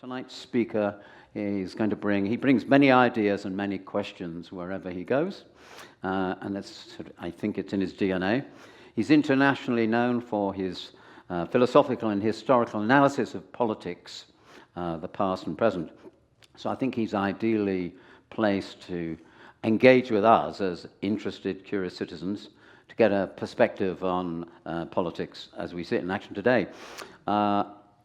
Tonight's speaker is going to he brings many ideas and many questions wherever he goes, and I think it's in his DNA. He's internationally known for his philosophical and historical analysis of politics, the past and present. So I think he's ideally placed to engage with us as interested, curious citizens to get a perspective on politics as we see it in action today.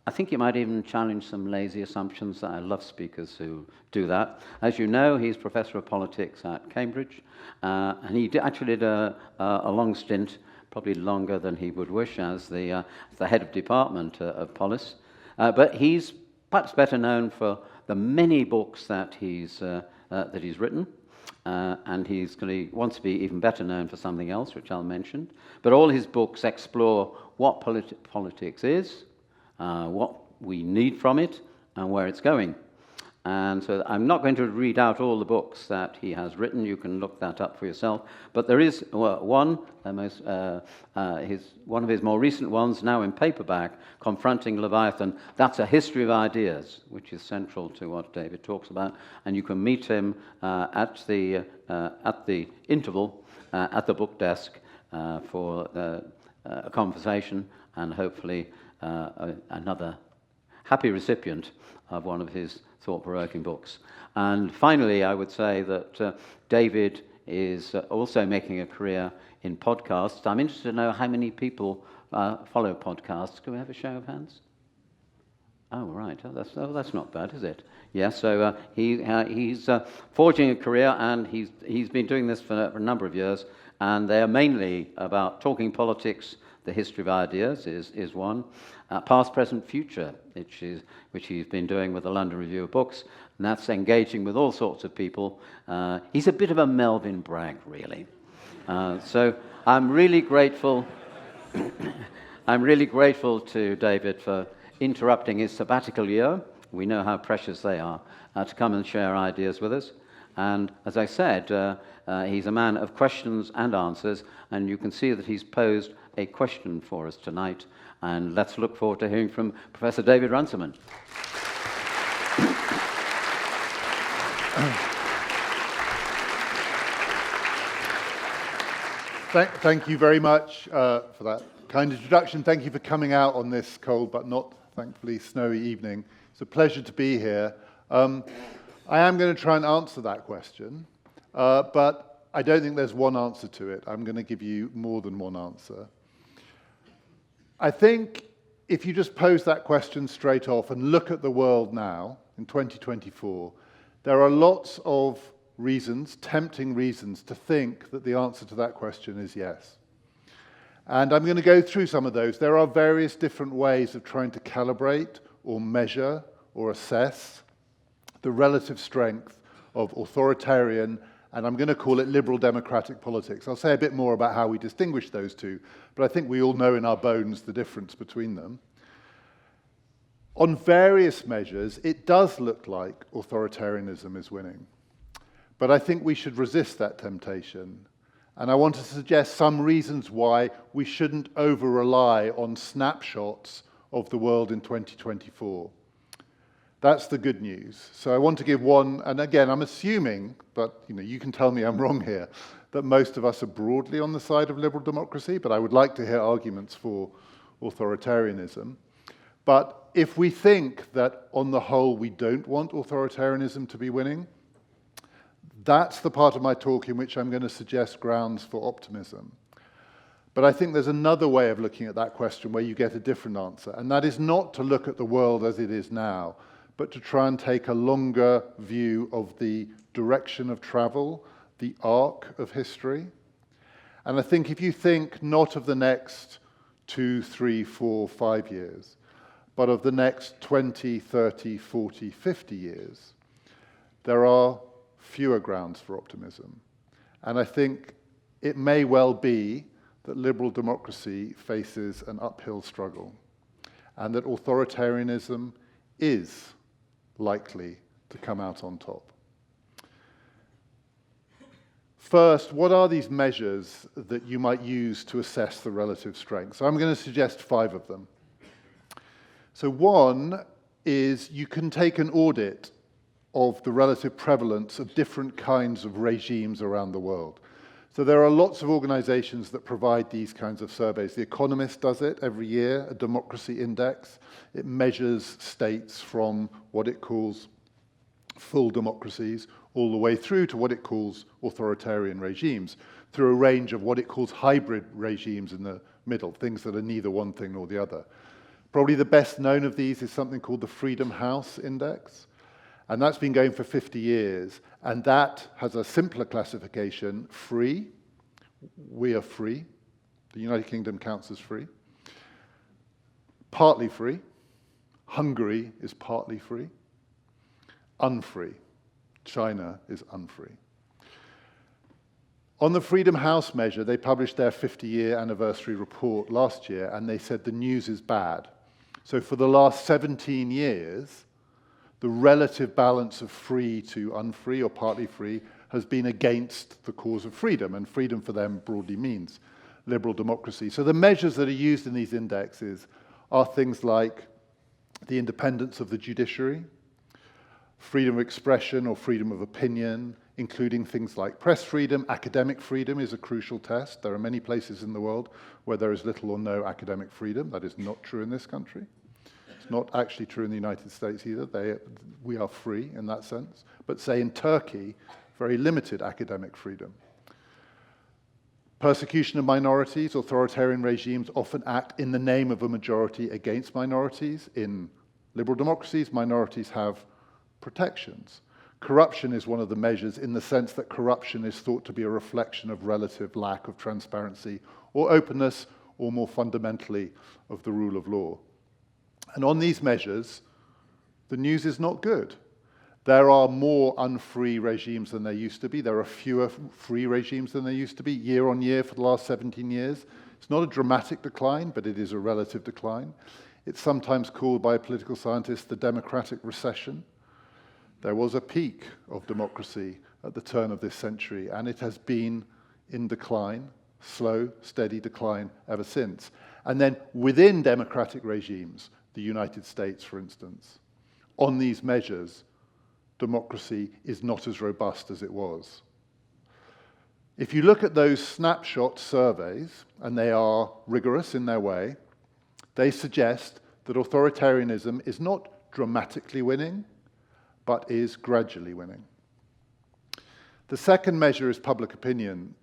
I think you might even challenge some lazy assumptions. I love speakers who do that. As you know, he's Professor of Politics at Cambridge, and he actually did a long stint, probably longer than he would wish, as the head of department of POLIS. But he's perhaps better known for the many books that he's written, and he wants to be even better known for something else, which I'll mention. But all his books explore what politics is, what we need from it, and where it's going. And so I'm not going to read out all the books that he has written. You can look that up for yourself. But there is one of his more recent ones, now in paperback, Confronting Leviathan. That's a history of ideas, which is central to what David talks about. And you can meet him at the interval at the book desk for a conversation, and hopefully another happy recipient of one of his thought-provoking books. And finally, I would say that David is also making a career in podcasts. I'm interested to know how many people follow podcasts. Can we have a show of hands? Oh, right. That's not bad, is it? Yeah, so he's forging a career, and he's been doing this for a number of years, and they are mainly about talking politics. The History of Ideas is one. Past, Present, Future, which he's been doing with the London Review of Books, and that's engaging with all sorts of people. He's a bit of a Melvin Bragg, really. So I'm really grateful. I'm really grateful to David for interrupting his sabbatical year. We know how precious they are, to come and share ideas with us. And as I said, he's a man of questions and answers, and you can see that he's posed a question for us tonight. And let's look forward to hearing from Professor David Runciman. Thank you very much for that kind introduction. Thank you for coming out on this cold but not, thankfully, snowy evening. It's a pleasure to be here. I am going to try and answer that question, but I don't think there's one answer to it. I'm going to give you more than one answer. I think if you just pose that question straight off and look at the world now, in 2024, there are lots of reasons, tempting reasons, to think that the answer to that question is yes. And I'm going to go through some of those. There are various different ways of trying to calibrate or measure or assess the relative strength of authoritarian, and I'm going to call it liberal democratic politics. I'll say a bit more about how we distinguish those two, but I think we all know in our bones the difference between them. On various measures, it does look like authoritarianism is winning. But I think we should resist that temptation. And I want to suggest some reasons why we shouldn't over-rely on snapshots of the world in 2024. That's the good news. So I want to give one, and again, I'm assuming, but you can tell me I'm wrong here, that most of us are broadly on the side of liberal democracy, but I would like to hear arguments for authoritarianism. But if we think that on the whole we don't want authoritarianism to be winning, that's the part of my talk in which I'm going to suggest grounds for optimism. But I think there's another way of looking at that question where you get a different answer, and that is not to look at the world as it is now, but to try and take a longer view of the direction of travel, the arc of history. And I think if you think not of the next 2, 3, 4, 5 years, but of the next 20, 30, 40, 50 years, there are fewer grounds for optimism. And I think it may well be that liberal democracy faces an uphill struggle, and that authoritarianism is likely to come out on top. First, what are these measures that you might use to assess the relative strength? So I'm going to suggest 5 of them. So one is you can take an audit of the relative prevalence of different kinds of regimes around the world. So there are lots of organizations that provide these kinds of surveys. The Economist does it every year, a democracy index. It measures states from what it calls full democracies all the way through to what it calls authoritarian regimes, through a range of what it calls hybrid regimes in the middle, things that are neither one thing nor the other. Probably the best known of these is something called the Freedom House Index, and that's been going for 50 years, and that has a simpler classification: free, we are free, the United Kingdom counts as free, partly free, Hungary is partly free, unfree, China is unfree. On the Freedom House measure, they published their 50-year anniversary report last year, and they said the news is bad. So for the last 17 years, the relative balance of free to unfree or partly free has been against the cause of freedom, and freedom for them broadly means liberal democracy. So the measures that are used in these indexes are things like the independence of the judiciary, freedom of expression or freedom of opinion, including things like press freedom. Academic freedom is a crucial test. There are many places in the world where there is little or no academic freedom. That is not true in this country. It's not actually true in the United States either. We are free in that sense. But say in Turkey, very limited academic freedom. Persecution of minorities. Authoritarian regimes often act in the name of a majority against minorities. In liberal democracies, minorities have protections. Corruption is one of the measures in the sense that corruption is thought to be a reflection of relative lack of transparency or openness, or more fundamentally, of the rule of law. And on these measures, the news is not good. There are more unfree regimes than there used to be. There are fewer free regimes than there used to be year on year for the last 17 years. It's not a dramatic decline, but it is a relative decline. It's sometimes called by political scientists the democratic recession. There was a peak of democracy at the turn of this century, and it has been in decline, slow, steady decline ever since. And then within democratic regimes, the United States, for instance, on these measures, democracy is not as robust as it was. If you look at those snapshot surveys, and they are rigorous in their way, they suggest that authoritarianism is not dramatically winning, but is gradually winning. The second measure is public opinion.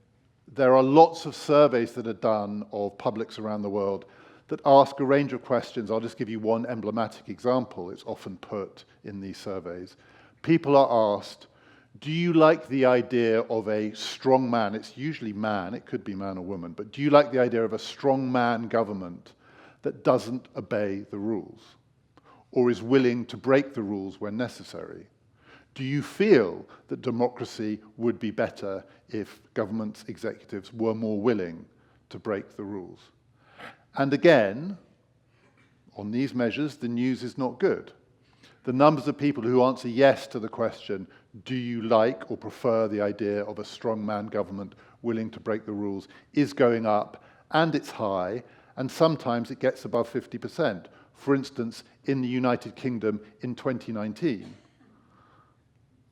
There are lots of surveys that are done of publics around the world that ask a range of questions. I'll just give you one emblematic example. It's often put in these surveys. People are asked, do you like the idea of a strong man? It's usually man, it could be man or woman, but do you like the idea of a strong man government that doesn't obey the rules, or is willing to break the rules when necessary? Do you feel that democracy would be better if government executives were more willing to break the rules? And again, on these measures, the news is not good. The numbers of people who answer yes to the question, do you like or prefer the idea of a strongman government willing to break the rules, is going up, and it's high, and sometimes it gets above 50%. For instance, in the United Kingdom in 2019,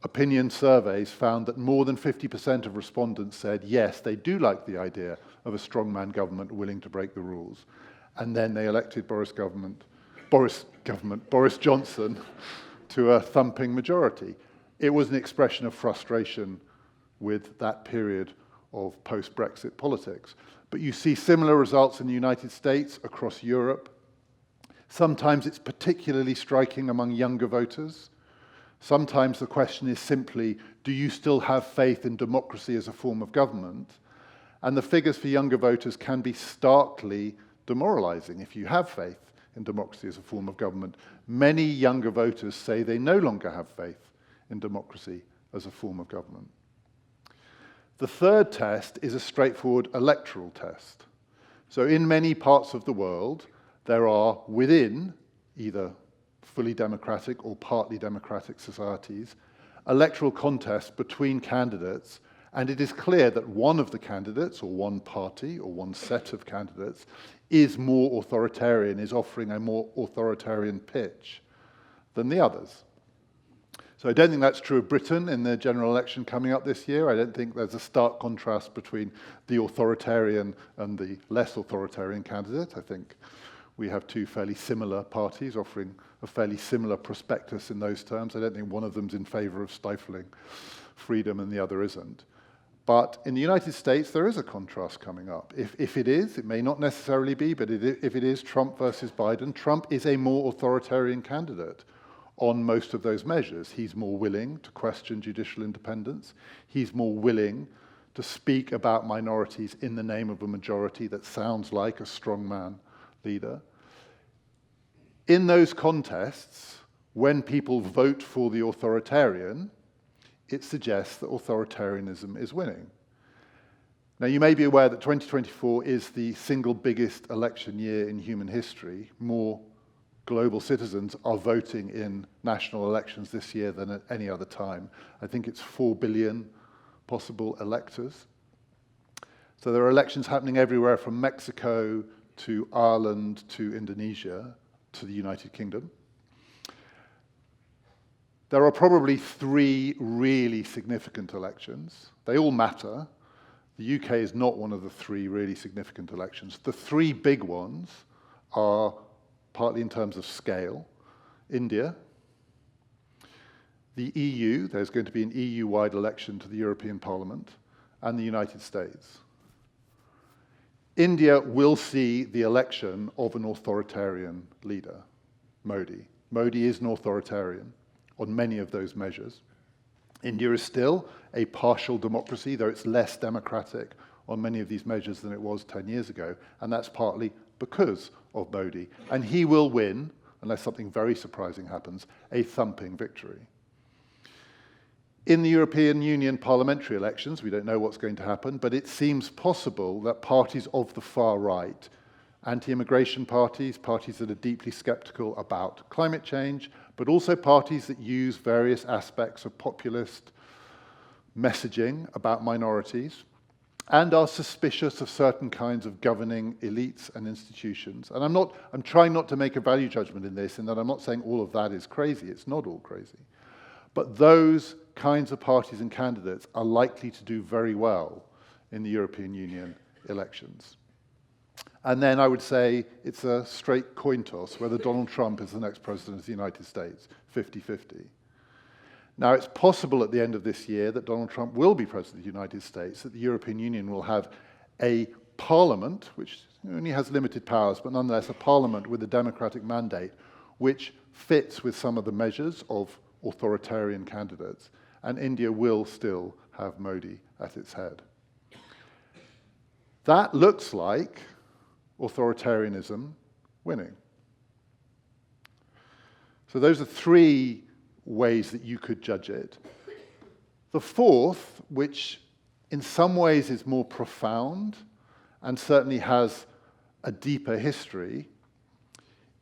opinion surveys found that more than 50% of respondents said yes, they do like the idea of a strongman government willing to break the rules. And then they elected Boris Johnson to a thumping majority. It was an expression of frustration with that period of post-Brexit politics. But you see similar results in the United States, across Europe. Sometimes it's particularly striking among younger voters. Sometimes the question is simply, do you still have faith in democracy as a form of government? And the figures for younger voters can be starkly demoralizing. If you have faith in democracy as a form of government, many younger voters say they no longer have faith in democracy as a form of government. The third test is a straightforward electoral test. So in many parts of the world, there are within either fully democratic or partly democratic societies electoral contests between candidates, And it is clear that one of the candidates, or one party, or one set of candidates, is more authoritarian, is offering a more authoritarian pitch than the others. So I don't think that's true of Britain in the general election coming up this year. I don't think there's a stark contrast between the authoritarian and the less authoritarian candidate. I think we have two fairly similar parties offering a fairly similar prospectus in those terms. I don't think one of them's in favor of stifling freedom and the other isn't. But in the United States, there is a contrast coming up. If it is, it may not necessarily be, but if it is Trump versus Biden, Trump is a more authoritarian candidate on most of those measures. He's more willing to question judicial independence. He's more willing to speak about minorities in the name of a majority that sounds like a strongman leader. In those contests, when people vote for the authoritarian, it suggests that authoritarianism is winning. Now, you may be aware that 2024 is the single biggest election year in human history. More global citizens are voting in national elections this year than at any other time. I think it's 4 billion possible electors. So there are elections happening everywhere from Mexico to Ireland to Indonesia to the United Kingdom. There are probably 3 really significant elections. They all matter. The UK is not one of the 3 really significant elections. The 3 big ones are, partly in terms of scale, India, the EU, there's going to be an EU-wide election to the European Parliament, and the United States. India will see the election of an authoritarian leader, Modi. Modi is an authoritarian on many of those measures. India is still a partial democracy, though it's less democratic on many of these measures than it was 10 years ago, and that's partly because of Modi. And he will win, unless something very surprising happens, a thumping victory. In the European Union parliamentary elections, we don't know what's going to happen, but it seems possible that parties of the far right, anti-immigration parties, parties that are deeply skeptical about climate change, but also parties that use various aspects of populist messaging about minorities, and are suspicious of certain kinds of governing elites and institutions. And I'm trying not to make a value judgment in this, in that I'm not saying all of that is crazy. It's not all crazy. But those kinds of parties and candidates are likely to do very well in the European Union elections. And then I would say it's a straight coin toss whether Donald Trump is the next president of the United States, 50-50. Now, it's possible at the end of this year that Donald Trump will be president of the United States, that the European Union will have a parliament, which only has limited powers, but nonetheless a parliament with a democratic mandate, which fits with some of the measures of authoritarian candidates, and India will still have Modi at its head. That looks like authoritarianism winning. So those are 3 ways that you could judge it. The fourth, which in some ways is more profound and certainly has a deeper history,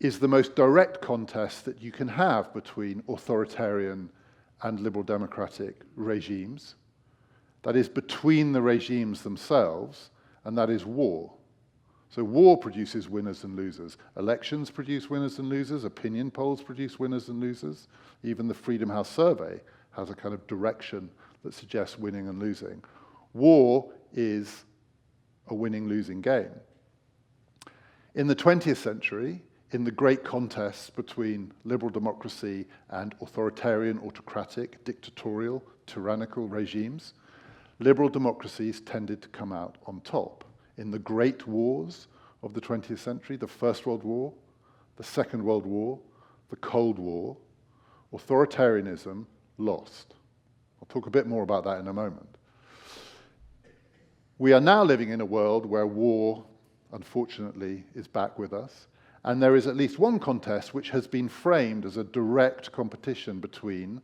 is the most direct contest that you can have between authoritarian and liberal democratic regimes. That is between the regimes themselves, and that is war. So war produces winners and losers. Elections produce winners and losers. Opinion polls produce winners and losers. Even the Freedom House survey has a kind of direction that suggests winning and losing. War is a winning-losing game. In the 20th century, in the great contests between liberal democracy and authoritarian, autocratic, dictatorial, tyrannical regimes, liberal democracies tended to come out on top. In the great wars of the 20th century, the First World War, the Second World War, the Cold War, authoritarianism lost. I'll talk a bit more about that in a moment. We are now living in a world where war, unfortunately, is back with us, and there is at least one contest which has been framed as a direct competition between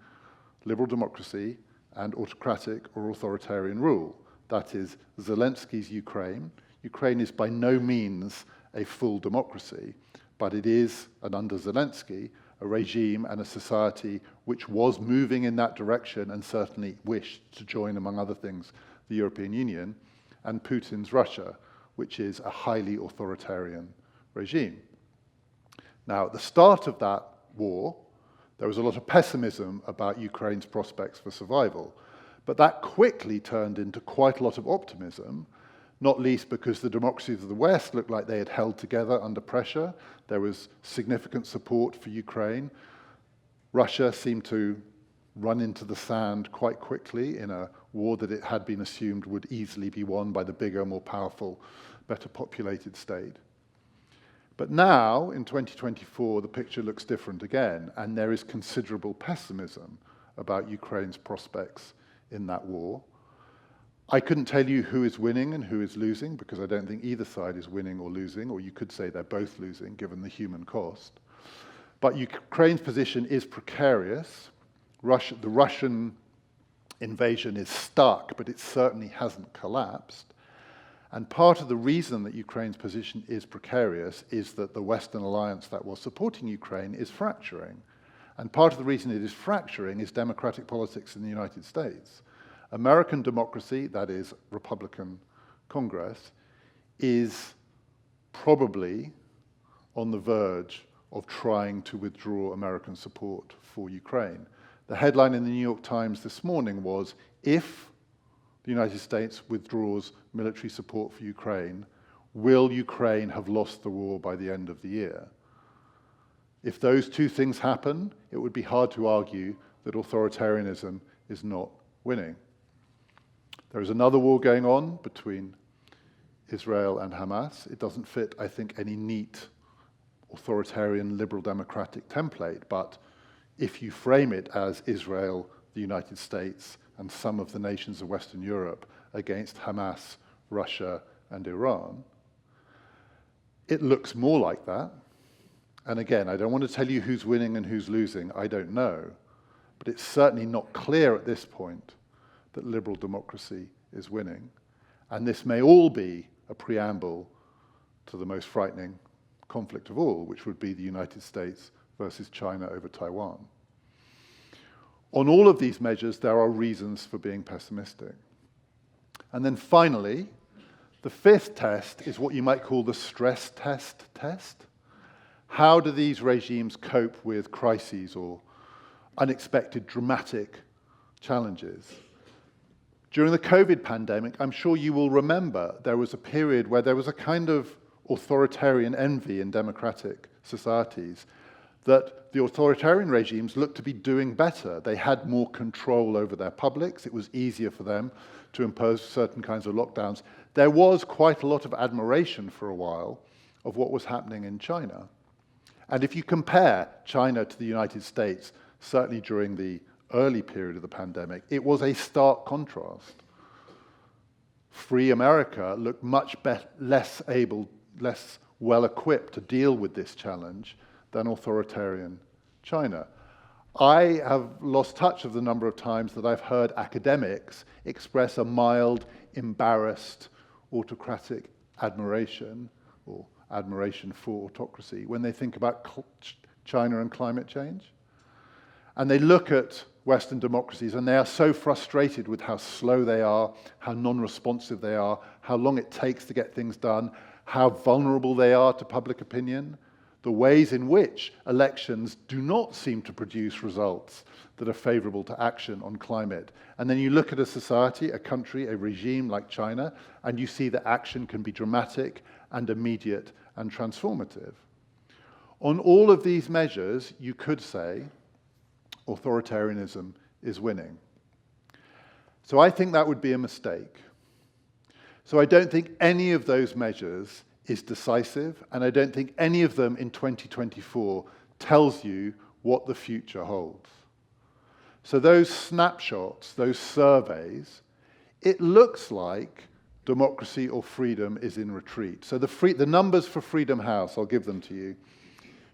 liberal democracy and autocratic or authoritarian rule. That is Zelensky's Ukraine. Ukraine is by no means a full democracy, but it is, and under Zelensky, a regime and a society which was moving in that direction and certainly wished to join, among other things, the European Union, and Putin's Russia, which is a highly authoritarian regime. Now, at the start of that war, there was a lot of pessimism about Ukraine's prospects for survival, but that quickly turned into quite a lot of optimism, not least because the democracies of the West looked like they had held together under pressure. There was significant support for Ukraine. Russia seemed to run into the sand quite quickly in a war that it had been assumed would easily be won by the bigger, more powerful, better populated state. But now, in 2024, the picture looks different again, and there is considerable pessimism about Ukraine's prospects in that war. I couldn't tell you who is winning and who is losing, because I don't think either side is winning or losing, or you could say they're both losing, given the human cost. But Ukraine's position is precarious. The Russian invasion is stuck, but it certainly hasn't collapsed. And part of the reason that Ukraine's position is precarious is that the Western alliance that was supporting Ukraine is fracturing. And part of the reason it is fracturing is democratic politics in the United States. American democracy, that is, Republican Congress, is probably on the verge of trying to withdraw American support for Ukraine. The headline in the New York Times this morning was, if the United States withdraws military support for Ukraine, will Ukraine have lost the war by the end of the year? If those two things happen, it would be hard to argue that authoritarianism is not winning. There is another war going on between Israel and Hamas. It doesn't fit, I think, any neat authoritarian liberal democratic template, but if you frame it as Israel, the United States, and some of the nations of Western Europe against Hamas, Russia, and Iran, it looks more like that. And again, I don't want to tell you who's winning and who's losing, I don't know. But it's certainly not clear at this point that liberal democracy is winning. And this may all be a preamble to the most frightening conflict of all, which would be the United States versus China over Taiwan. On all of these measures, there are reasons for being pessimistic. And then finally, the fifth test is what you might call the stress test. How do these regimes cope with crises or unexpected dramatic challenges? During the COVID pandemic, I'm sure you will remember there was a period where there was a kind of authoritarian envy in democratic societies that the authoritarian regimes looked to be doing better. They had more control over their publics. It was easier for them to impose certain kinds of lockdowns. There was quite a lot of admiration for a while of what was happening in China. And if you compare China to the United States, certainly during the early period of the pandemic, it was a stark contrast. Free America looked much less well equipped to deal with this challenge than authoritarian China. I have lost touch of the number of times that I've heard academics express a mild, embarrassed, autocratic admiration, or admiration for autocracy, when they think about China and climate change. And they look at Western democracies and they are so frustrated with how slow they are, how non-responsive they are, how long it takes to get things done, how vulnerable they are to public opinion, the ways in which elections do not seem to produce results that are favorable to action on climate. And then you look at a society, a country, a regime like China, and you see that action can be dramatic and immediate and transformative. On all of these measures, you could say authoritarianism is winning. So I think that would be a mistake. So I don't think any of those measures is decisive, and I don't think any of them in 2024 tells you what the future holds. So those snapshots, those surveys, it looks like democracy or freedom is in retreat. So the numbers for Freedom House, I'll give them to you.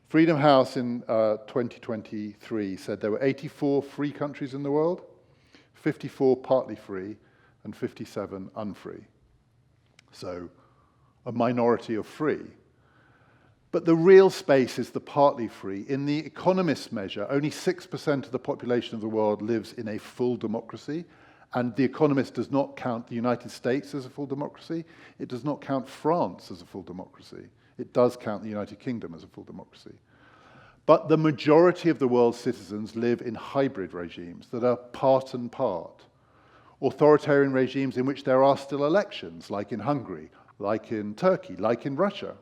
Freedom House in 2023 said there were 84 free countries in the world, 54 partly free, and 57 unfree. So a minority of free. But the real space is the partly free. In the Economist measure, only 6% of the population of the world lives in a full democracy, And The Economist does not count the United States as a full democracy. It does not count France as a full democracy. It does count the United Kingdom as a full democracy. But the majority of the world's citizens live in hybrid regimes that are part and part. Authoritarian regimes in which there are still elections, like in Hungary, like in Turkey, like in Russia.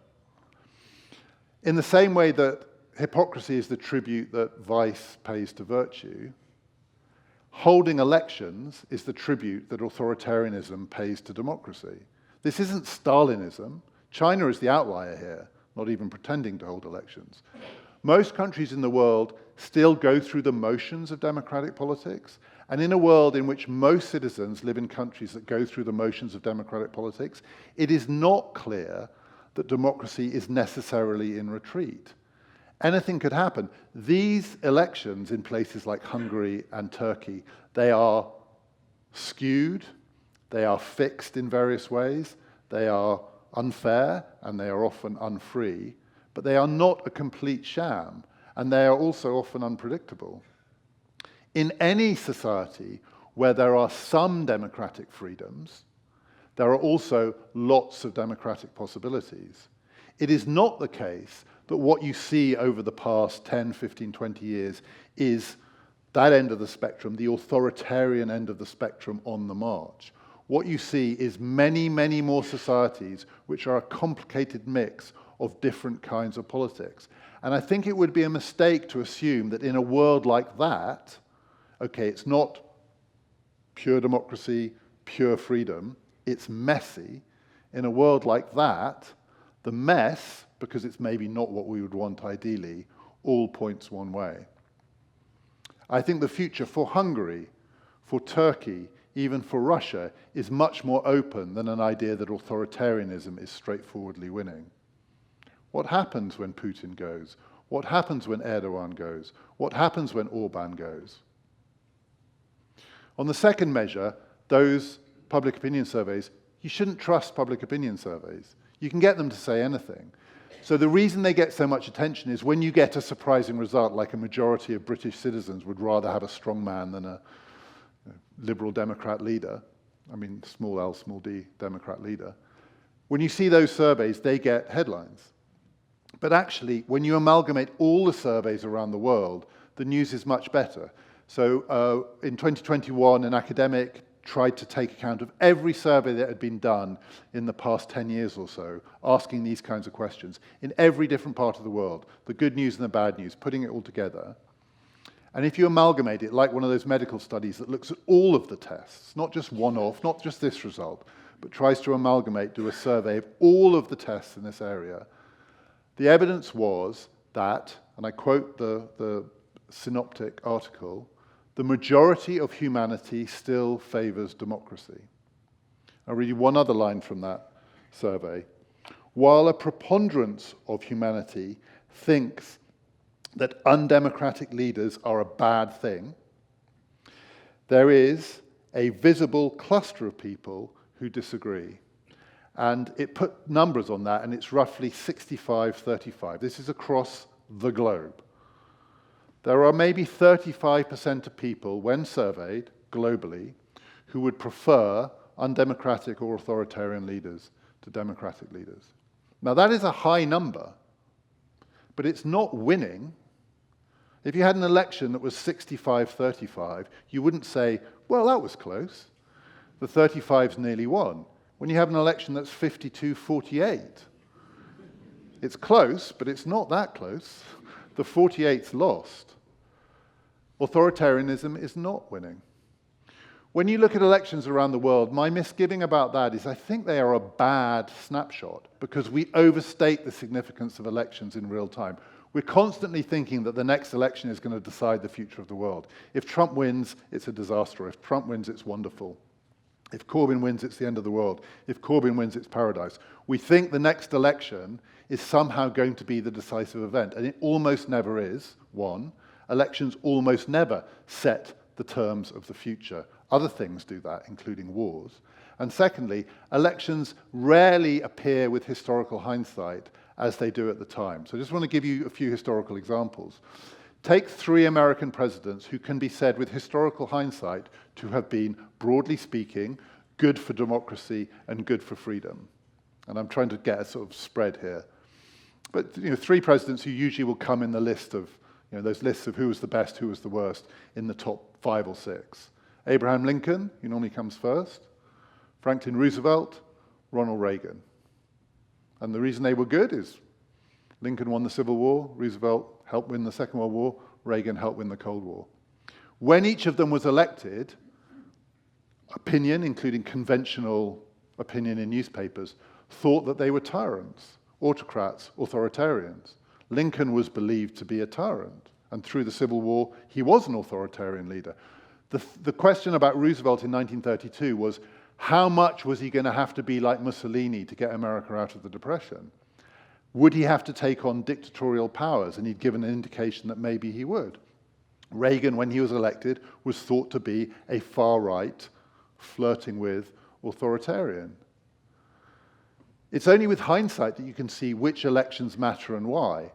In the same way that hypocrisy is the tribute that vice pays to virtue, holding elections is the tribute that authoritarianism pays to democracy. This isn't Stalinism. China is the outlier here, not even pretending to hold elections. Most countries in the world still go through the motions of democratic politics, and in a world in which most citizens live in countries that go through the motions of democratic politics, it is not clear that democracy is necessarily in retreat. Anything could happen. These elections in places like Hungary and Turkey, they are skewed, they are fixed in various ways, they are unfair, and they are often unfree, but they are not a complete sham, and they are also often unpredictable. In any society where there are some democratic freedoms, there are also lots of democratic possibilities. It is not the case that what you see over the past 10, 15, 20 years is that end of the spectrum, the authoritarian end of the spectrum on the march. What you see is many, many more societies which are a complicated mix of different kinds of politics. And I think it would be a mistake to assume that in a world like that, okay, it's not pure democracy, pure freedom, it's messy. In a world like that, the mess, because it's maybe not what we would want ideally, all points one way. I think the future for Hungary, for Turkey, even for Russia, is much more open than an idea that authoritarianism is straightforwardly winning. What happens when Putin goes? What happens when Erdogan goes? What happens when Orban goes? On the second measure, those public opinion surveys, you shouldn't trust public opinion surveys. You can get them to say anything. So the reason they get so much attention is when you get a surprising result, like a majority of British citizens would rather have a strong man than a Liberal Democrat leader, I mean small l, small d, Democrat leader. When you see those surveys, they get headlines. But actually, when you amalgamate all the surveys around the world, the news is much better. So in 2021, an academic tried to take account of every survey that had been done in the past 10 years or so, asking these kinds of questions in every different part of the world, the good news and the bad news, putting it all together. And if you amalgamate it, like one of those medical studies that looks at all of the tests, not just one-off, not just this result, but tries to amalgamate, do a survey of all of the tests in this area, the evidence was that, and I quote the synoptic article, the majority of humanity still favors democracy. I'll read you one other line from that survey. While a preponderance of humanity thinks that undemocratic leaders are a bad thing, there is a visible cluster of people who disagree. And it put numbers on that, and it's roughly 65-35. This is across the globe. There are maybe 35% of people, when surveyed globally, who would prefer undemocratic or authoritarian leaders to democratic leaders. Now, that is a high number, but it's not winning. If you had an election that was 65-35, you wouldn't say, well, that was close. The 35's nearly won. When you have an election that's 52-48, it's close, but it's not that close. The 48's lost. Authoritarianism is not winning. When you look at elections around the world, my misgiving about that is I think they are a bad snapshot because we overstate the significance of elections in real time. We're constantly thinking that the next election is going to decide the future of the world. If Trump wins, it's a disaster. If Trump wins, it's wonderful. If Corbyn wins, it's the end of the world. If Corbyn wins, it's paradise. We think the next election is somehow going to be the decisive event, and it almost never is, one. Elections almost never set the terms of the future. Other things do that, including wars. And secondly, elections rarely appear with historical hindsight as they do at the time. So I just want to give you a few historical examples. Take 3 American presidents who can be said with historical hindsight to have been, broadly speaking, good for democracy and good for freedom. And I'm trying to get a sort of spread here. But 3 presidents who usually will come in the list of, those lists of who was the best, who was the worst, in the top 5 or 6. Abraham Lincoln, who normally comes first, Franklin Roosevelt, Ronald Reagan. And the reason they were good is Lincoln won the Civil War, Roosevelt helped win the Second World War, Reagan helped win the Cold War. When each of them was elected, opinion, including conventional opinion in newspapers, thought that they were tyrants, autocrats, authoritarians. Lincoln was believed to be a tyrant, and through the Civil War, he was an authoritarian leader. The question about Roosevelt in 1932 was, how much was he going to have to be like Mussolini to get America out of the Depression? Would he have to take on dictatorial powers? And he'd given an indication that maybe he would. Reagan, when he was elected, was thought to be a far-right, flirting with authoritarian. It's only with hindsight that you can see which elections matter and why.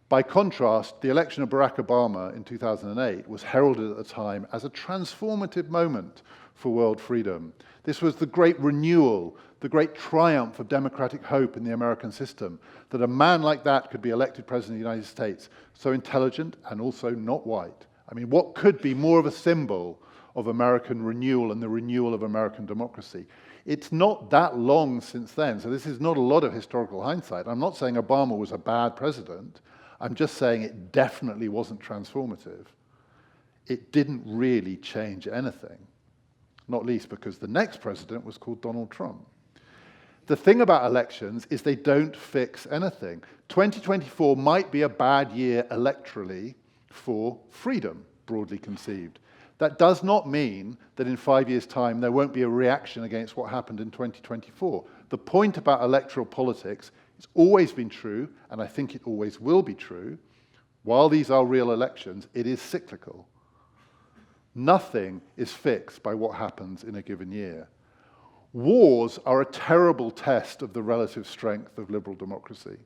By contrast, the election of Barack Obama in 2008 was heralded at the time as a transformative moment for world freedom. This was the great renewal, the great triumph of democratic hope in the American system, that a man like that could be elected president of the United States, so intelligent and also not white. I mean, what could be more of a symbol of American renewal and the renewal of American democracy? It's not that long since then, so this is not a lot of historical hindsight. I'm not saying Obama was a bad president. I'm just saying it definitely wasn't transformative. It didn't really change anything, not least because the next president was called Donald Trump. The thing about elections is they don't fix anything. 2024 might be a bad year electorally for freedom, broadly conceived. That does not mean that in 5 years' time there won't be a reaction against what happened in 2024. The point about electoral politics, it's always been true, and I think it always will be true. While these are real elections, it is cyclical. Nothing is fixed by what happens in a given year. Wars are a terrible test of the relative strength of liberal democracy,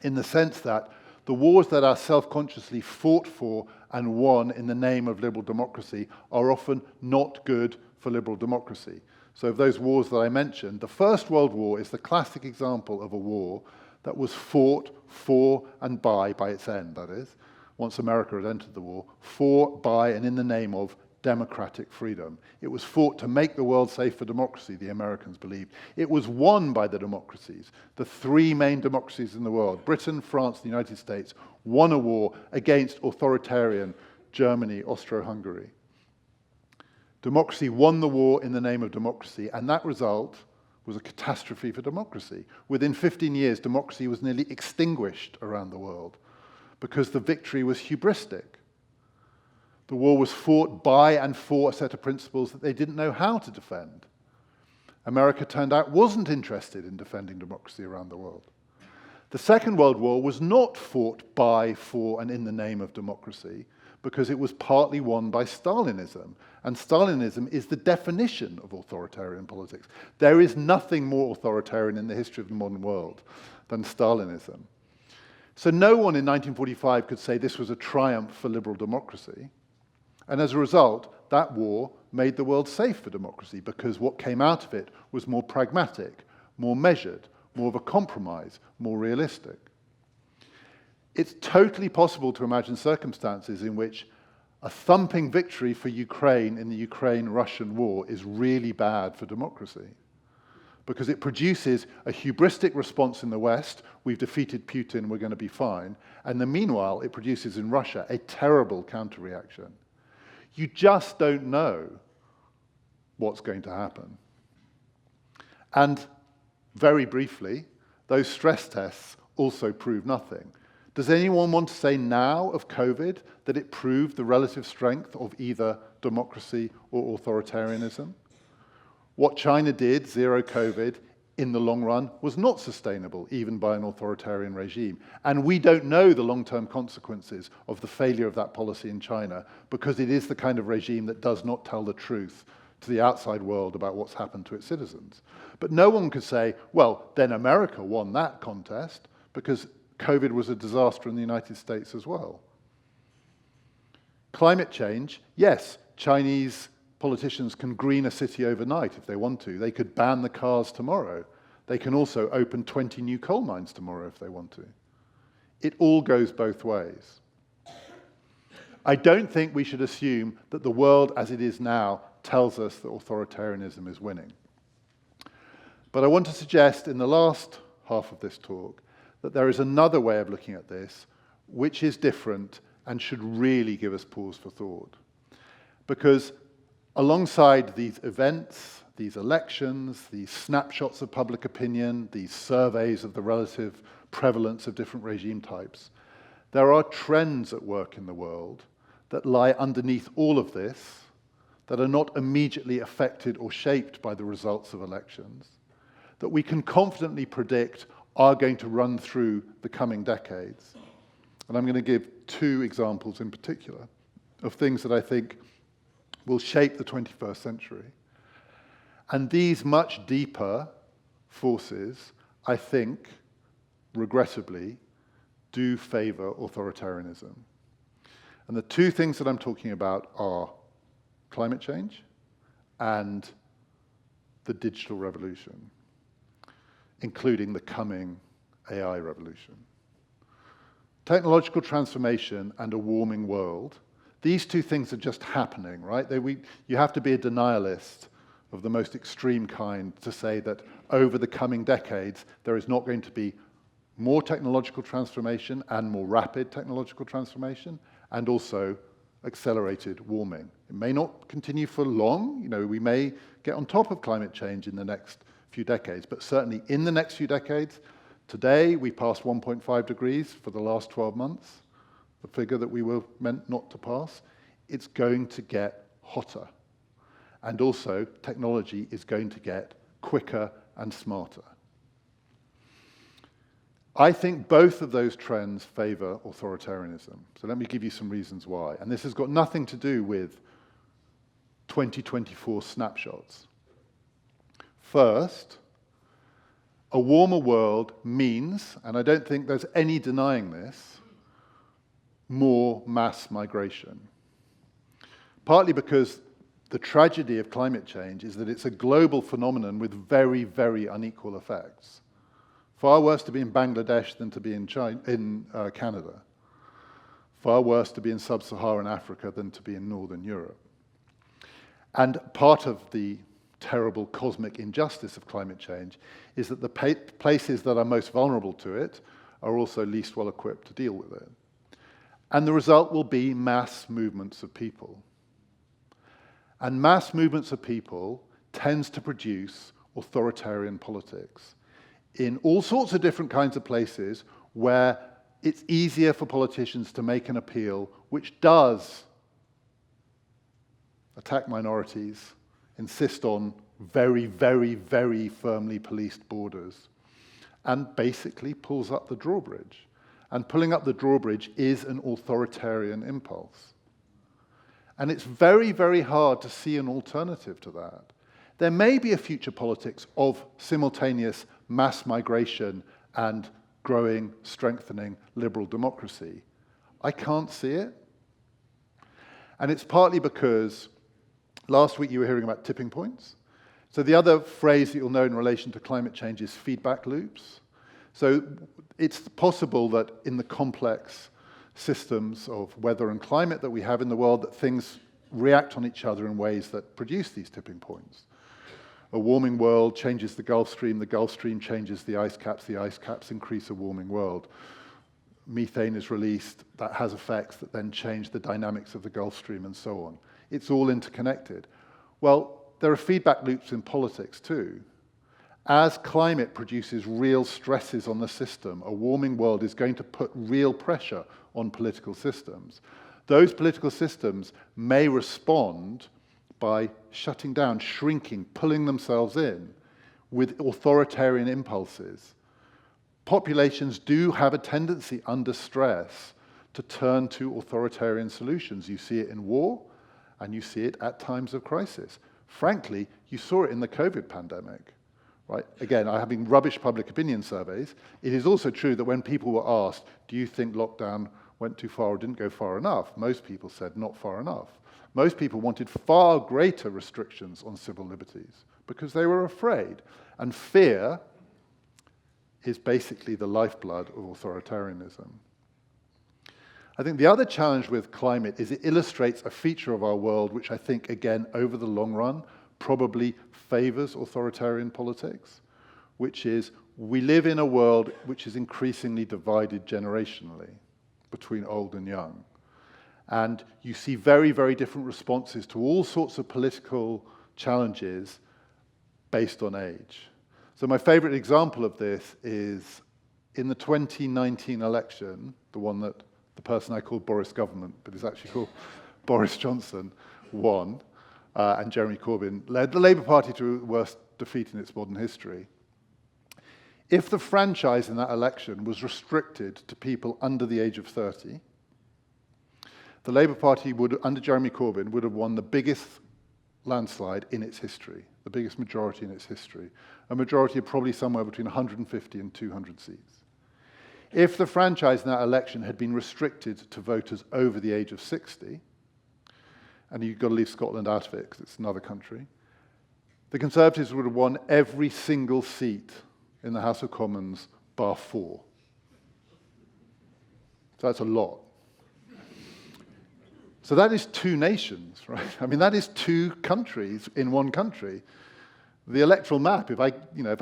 in the sense that the wars that are self-consciously fought for and won in the name of liberal democracy are often not good for liberal democracy. So of those wars that I mentioned, the First World War is the classic example of a war that was fought for and by its end, that is, once America had entered the war, for, by, and in the name of democratic freedom. It was fought to make the world safe for democracy, the Americans believed. It was won by the democracies. The 3 main democracies in the world, Britain, France, and the United States, won a war against authoritarian Germany, Austro-Hungary. Democracy won the war in the name of democracy, and that result was a catastrophe for democracy. Within 15 years, democracy was nearly extinguished around the world because the victory was hubristic. The war was fought by and for a set of principles that they didn't know how to defend. America turned out wasn't interested in defending democracy around the world. The Second World War was not fought by, for, and in the name of democracy because it was partly won by Stalinism. And Stalinism is the definition of authoritarian politics. There is nothing more authoritarian in the history of the modern world than Stalinism. So no one in 1945 could say this was a triumph for liberal democracy. And as a result, that war made the world safe for democracy because what came out of it was more pragmatic, more measured, more of a compromise, more realistic. It's totally possible to imagine circumstances in which a thumping victory for Ukraine in the Ukraine-Russian war is really bad for democracy because it produces a hubristic response in the West. We've defeated Putin, we're going to be fine. And then meanwhile, it produces in Russia a terrible counter-reaction. You just don't know what's going to happen. And very briefly, those stress tests also prove nothing. Does anyone want to say now of COVID that it proved the relative strength of either democracy or authoritarianism? What China did, zero COVID, in the long run was not sustainable, even by an authoritarian regime. And we don't know the long-term consequences of the failure of that policy in China because it is the kind of regime that does not tell the truth to the outside world about what's happened to its citizens. But no one could say, well, then America won that contest because COVID was a disaster in the United States as well. Climate change, yes, Chinese politicians can green a city overnight if they want to. They could ban the cars tomorrow. They can also open 20 new coal mines tomorrow if they want to. It all goes both ways. I don't think we should assume that the world as it is now tells us that authoritarianism is winning. But I want to suggest in the last half of this talk that there is another way of looking at this which is different and should really give us pause for thought. Because alongside these events, these elections, these snapshots of public opinion, these surveys of the relative prevalence of different regime types, there are trends at work in the world that lie underneath all of this, that are not immediately affected or shaped by the results of elections, that we can confidently predict are going to run through the coming decades. And I'm going to give two examples in particular of things that I think will shape the 21st century. And these much deeper forces, I think, regrettably, do favor authoritarianism. And the two things that I'm talking about are climate change and the digital revolution, including the coming AI revolution. Technological transformation and a warming world, these two things are just happening, right? You have to be a denialist of the most extreme kind to say that over the coming decades, there is not going to be more technological transformation and more rapid technological transformation, and also accelerated warming. It may not continue for long. We may get on top of climate change in the next few decades, but certainly in the next few decades, today we passed 1.5 degrees for the last 12 months, the figure that we were meant not to pass. It's going to get hotter. And also, technology is going to get quicker and smarter. I think both of those trends favor authoritarianism. So let me give you some reasons why. And this has got nothing to do with 2024 snapshots. First, a warmer world means, and I don't think there's any denying this, more mass migration. Partly because the tragedy of climate change is that it's a global phenomenon with very, very unequal effects. Far worse to be in Bangladesh than to be in Canada. Far worse to be in sub-Saharan Africa than to be in Northern Europe. And part of the terrible cosmic injustice of climate change is that the places that are most vulnerable to it are also least well equipped to deal with it. And the result will be mass movements of people. And mass movements of people tends to produce authoritarian politics in all sorts of different kinds of places where it's easier for politicians to make an appeal which does attack minorities, insist on very, very, very firmly policed borders, and basically pulls up the drawbridge. And pulling up the drawbridge is an authoritarian impulse. And it's very, very hard to see an alternative to that. There may be a future politics of simultaneous mass migration and growing, strengthening liberal democracy. I can't see it. And it's partly because last week you were hearing about tipping points. So the other phrase that you'll know in relation to climate change is feedback loops. So it's possible that in the complex systems of weather and climate that we have in the world, that things react on each other in ways that produce these tipping points. A warming world changes the Gulf Stream changes the ice caps increase a warming world. Methane is released, that has effects that then change the dynamics of the Gulf Stream and so on. It's all interconnected. Well, there are feedback loops in politics too. As climate produces real stresses on the system, a warming world is going to put real pressure on political systems. Those political systems may respond by shutting down, shrinking, pulling themselves in with authoritarian impulses. Populations do have a tendency under stress to turn to authoritarian solutions. You see it in war, and you see it at times of crisis. Frankly, you saw it in the COVID pandemic. Right? Again, I'm having rubbish public opinion surveys. It is also true that when people were asked, do you think lockdown went too far or didn't go far enough. Most people said not far enough. Most people wanted far greater restrictions on civil liberties because they were afraid. And fear is basically the lifeblood of authoritarianism. I think the other challenge with climate is it illustrates a feature of our world which I think, again, over the long run, probably favors authoritarian politics, which is we live in a world which is increasingly divided generationally between old and young. And you see very, very different responses to all sorts of political challenges based on age. So my favorite example of this is in the 2019 election, the one that the person I call Boris Government, but is actually called Boris Johnson, won, and Jeremy Corbyn led the Labour Party to the worst defeat in its modern history. If the franchise in that election was restricted to people under the age of 30, the Labour Party would, under Jeremy Corbyn, would have won the biggest landslide in its history, the biggest majority in its history, a majority of probably somewhere between 150 and 200 seats. If the franchise in that election had been restricted to voters over the age of 60, and you've got to leave Scotland out of it because it's another country, the Conservatives would have won every single seat in the House of Commons bar 4. So that's a lot. So that is two nations, right? I mean, that is two countries in one country. The electoral map, if I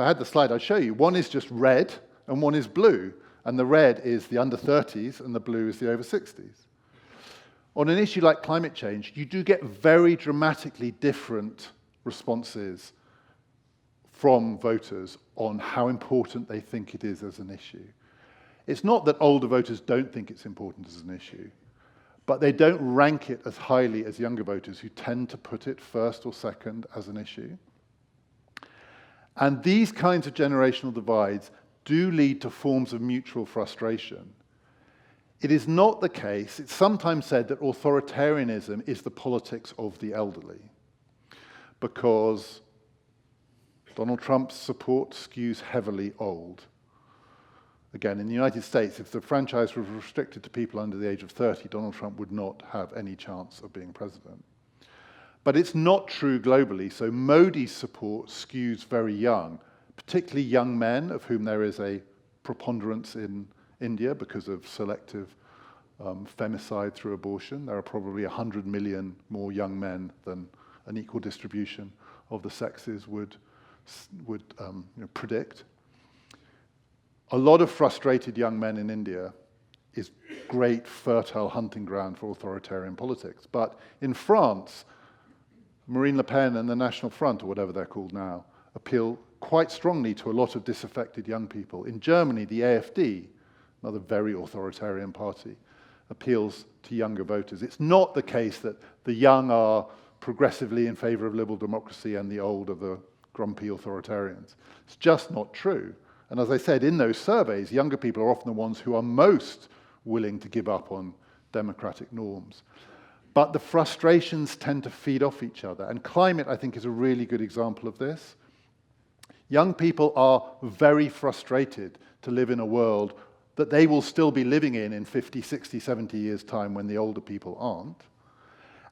had the slide, I'd show you. One is just red and one is blue. And the red is the under 30s and the blue is the over 60s. On an issue like climate change, you do get very dramatically different responses from voters on how important they think it is as an issue. It's not that older voters don't think it's important as an issue, but they don't rank it as highly as younger voters who tend to put it first or second as an issue. And these kinds of generational divides do lead to forms of mutual frustration. It is not the case, it's sometimes said that authoritarianism is the politics of the elderly, because Donald Trump's support skews heavily old. Again, in the United States, if the franchise was restricted to people under the age of 30, Donald Trump would not have any chance of being president. But it's not true globally, so Modi's support skews very young, particularly young men, of whom there is a preponderance in India because of selective femicide through abortion. There are probably 100 million more young men than an equal distribution of the sexes would predict. A lot of frustrated young men in India is great fertile hunting ground for authoritarian politics. But in France, Marine Le Pen and the National Front, or whatever they're called now, appeal quite strongly to a lot of disaffected young people. In Germany, the AfD, another very authoritarian party, appeals to younger voters. It's not the case that the young are progressively in favor of liberal democracy and the old are the grumpy authoritarians. It's just not true. And as I said, in those surveys, younger people are often the ones who are most willing to give up on democratic norms. But the frustrations tend to feed off each other. And climate, I think, is a really good example of this. Young people are very frustrated to live in a world that they will still be living in 50, 60, 70 years' time when the older people aren't,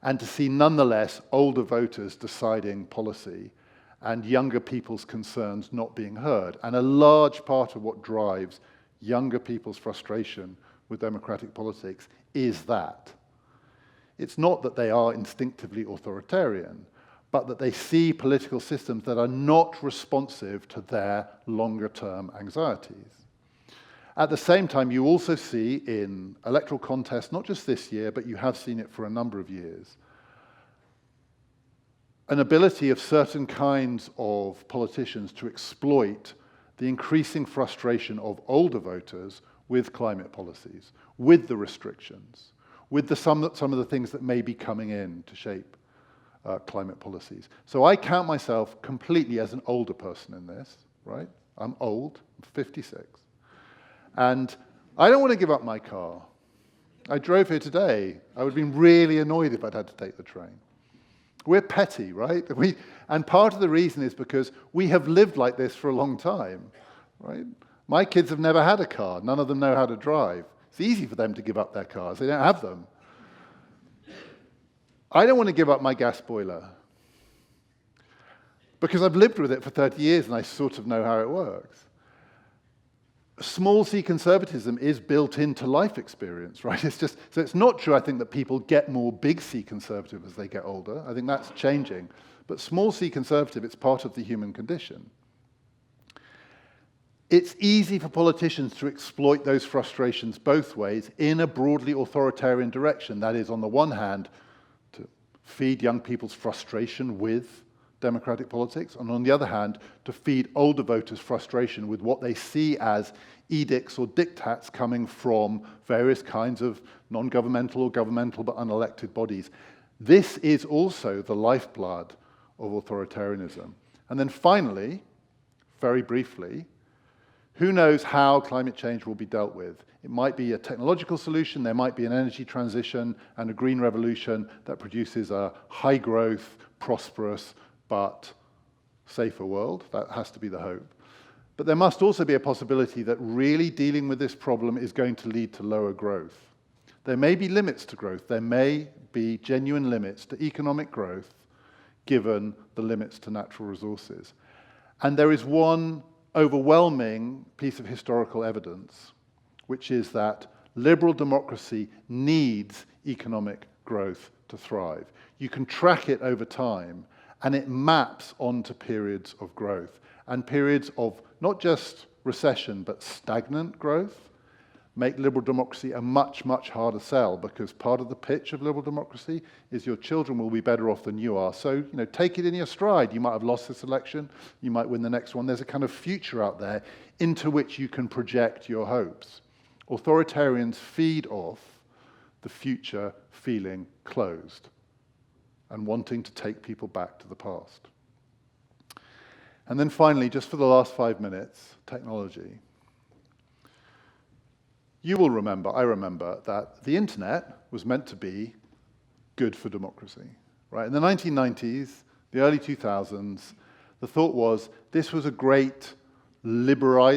and to see nonetheless older voters deciding policy and younger people's concerns not being heard. And a large part of what drives younger people's frustration with democratic politics is that. It's not that they are instinctively authoritarian, but that they see political systems that are not responsive to their longer-term anxieties. At the same time, you also see in electoral contests, not just this year, but you have seen it for a number of years, an ability of certain kinds of politicians to exploit the increasing frustration of older voters with climate policies, with the restrictions, with some of the things that may be coming in to shape climate policies. So I count myself completely as an older person in this, right? I'm old, I'm 56. And I don't want to give up my car. I drove here today. I would have been really annoyed if I'd had to take the train. We're petty, right? And part of the reason is because we have lived like this for a long time, right? My kids have never had a car. None of them know how to drive. It's easy for them to give up their cars. They don't have them. I don't want to give up my gas boiler because I've lived with it for 30 years and I sort of know how it works. Small c conservatism is built into life experience, right? So it's not true, I think, that people get more big C conservative as they get older. I think that's changing. But small c conservative, it's part of the human condition. It's easy for politicians to exploit those frustrations both ways in a broadly authoritarian direction. That is, on the one hand, to feed young people's frustration with democratic politics, and on the other hand, to feed older voters' frustration with what they see as edicts or diktats coming from various kinds of non-governmental or governmental but unelected bodies. This is also the lifeblood of authoritarianism. And then finally, very briefly, who knows how climate change will be dealt with? It might be a technological solution, there might be an energy transition and a green revolution that produces a high-growth, prosperous, but safer world. That has to be the hope. But there must also be a possibility that really dealing with this problem is going to lead to lower growth. There may be limits to growth. There may be genuine limits to economic growth given the limits to natural resources. And there is one overwhelming piece of historical evidence, which is that liberal democracy needs economic growth to thrive. You can track it over time, and it maps onto periods of growth, and periods of not just recession, but stagnant growth make liberal democracy a much, much harder sell, because part of the pitch of liberal democracy is your children will be better off than you are. So, take it in your stride. You might have lost this election, you might win the next one. There's a kind of future out there into which you can project your hopes. Authoritarians feed off the future feeling closed and wanting to take people back to the past. And then finally, just for the last 5 minutes, technology. You will remember, I remember, that the internet was meant to be good for democracy, right? In the 1990s, the early 2000s, the thought was this was a great liberating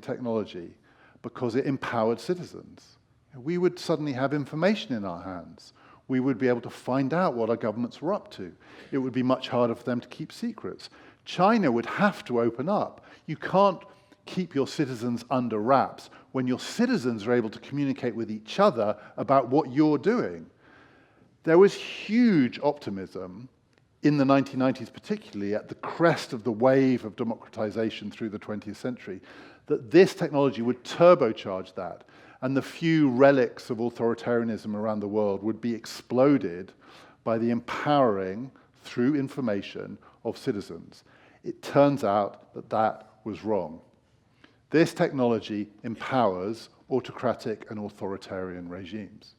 technology because it empowered citizens. We would suddenly have information in our hands. We would be able to find out what our governments were up to. It would be much harder for them to keep secrets. China would have to open up. You can't keep your citizens under wraps when your citizens are able to communicate with each other about what you're doing. There was huge optimism in the 1990s, particularly at the crest of the wave of democratization through the 20th century, that this technology would turbocharge that, and the few relics of authoritarianism around the world would be exploded by the empowering, through information, of citizens. It turns out that that was wrong. This technology empowers autocratic and authoritarian regimes.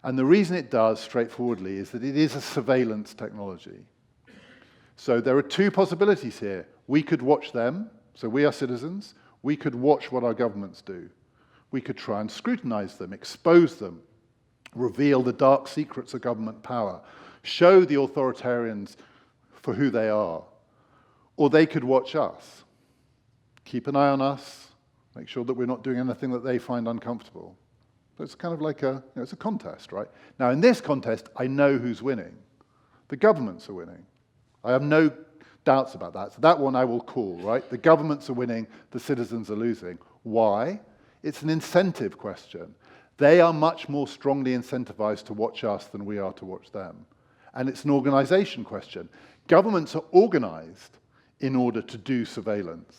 And the reason it does, straightforwardly, is that it is a surveillance technology. So there are two possibilities here. We could watch them, so we are citizens. We could watch what our governments do. We could try and scrutinize them, expose them, reveal the dark secrets of government power, show the authoritarians for who they are. Or they could watch us, keep an eye on us, make sure that we're not doing anything that they find uncomfortable. So it's kind of like it's a contest, right? Now, in this contest, I know who's winning. The governments are winning. I have no doubts about that. So that one I will call, right? The governments are winning, the citizens are losing. Why? It's an incentive question. They are much more strongly incentivized to watch us than we are to watch them. And it's an organization question. Governments are organized in order to do surveillance.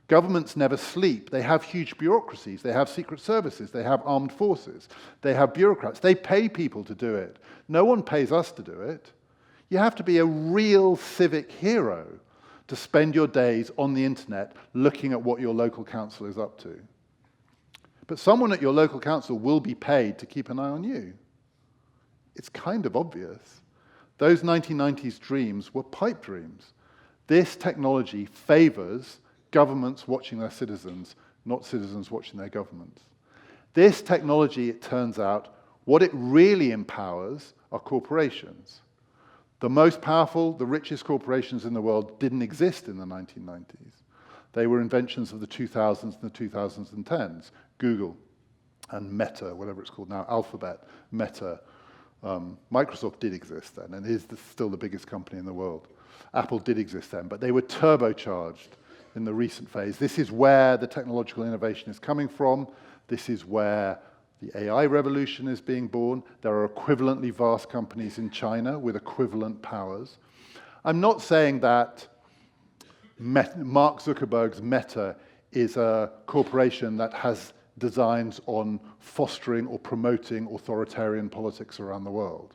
Governments never sleep. They have huge bureaucracies. They have secret services. They have armed forces. They have bureaucrats. They pay people to do it. No one pays us to do it. You have to be a real civic hero to spend your days on the internet looking at what your local council is up to. But someone at your local council will be paid to keep an eye on you. It's kind of obvious. Those 1990s dreams were pipe dreams. This technology favors governments watching their citizens, not citizens watching their governments. This technology, it turns out, what it really empowers are corporations. The most powerful, the richest corporations in the world didn't exist in the 1990s. They were inventions of the 2000s and the 2010s. Google and Meta, whatever it's called now, Alphabet, Meta. Microsoft did exist then, and is still the biggest company in the world. Apple did exist then, but they were turbocharged in the recent phase. This is where the technological innovation is coming from. This is where the AI revolution is being born. There are equivalently vast companies in China with equivalent powers. I'm not saying that Mark Zuckerberg's Meta is a corporation that has designs on fostering or promoting authoritarian politics around the world.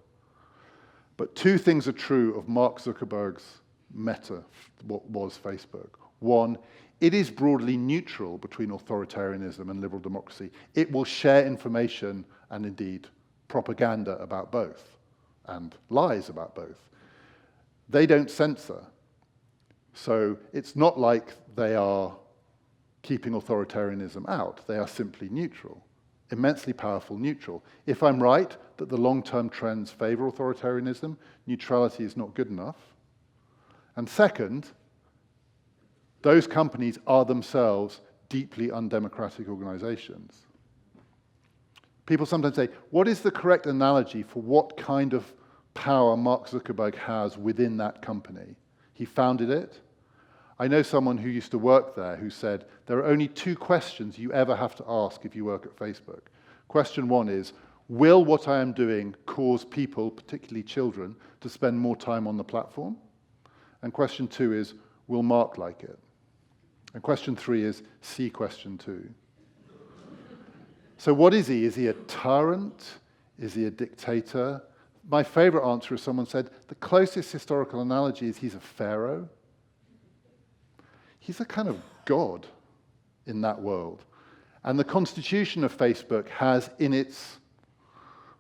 But two things are true of Mark Zuckerberg's Meta, what was Facebook. One, it is broadly neutral between authoritarianism and liberal democracy. It will share information and indeed propaganda about both and lies about both. They don't censor. So it's not like they are keeping authoritarianism out. They are simply neutral, immensely powerful neutral. If I'm right that the long-term trends favor authoritarianism, neutrality is not good enough. And second, those companies are themselves deeply undemocratic organizations. People sometimes say, what is the correct analogy for what kind of power Mark Zuckerberg has within that company? He founded it. I know someone who used to work there who said, there are only two questions you ever have to ask if you work at Facebook. Question one is, will what I am doing cause people, particularly children, to spend more time on the platform? And question two is, will Mark like it? And question three is, see question two. So what is he? Is he a tyrant? Is he a dictator? My favorite answer is someone said, the closest historical analogy is he's a pharaoh. He's a kind of god in that world. And the constitution of Facebook has in its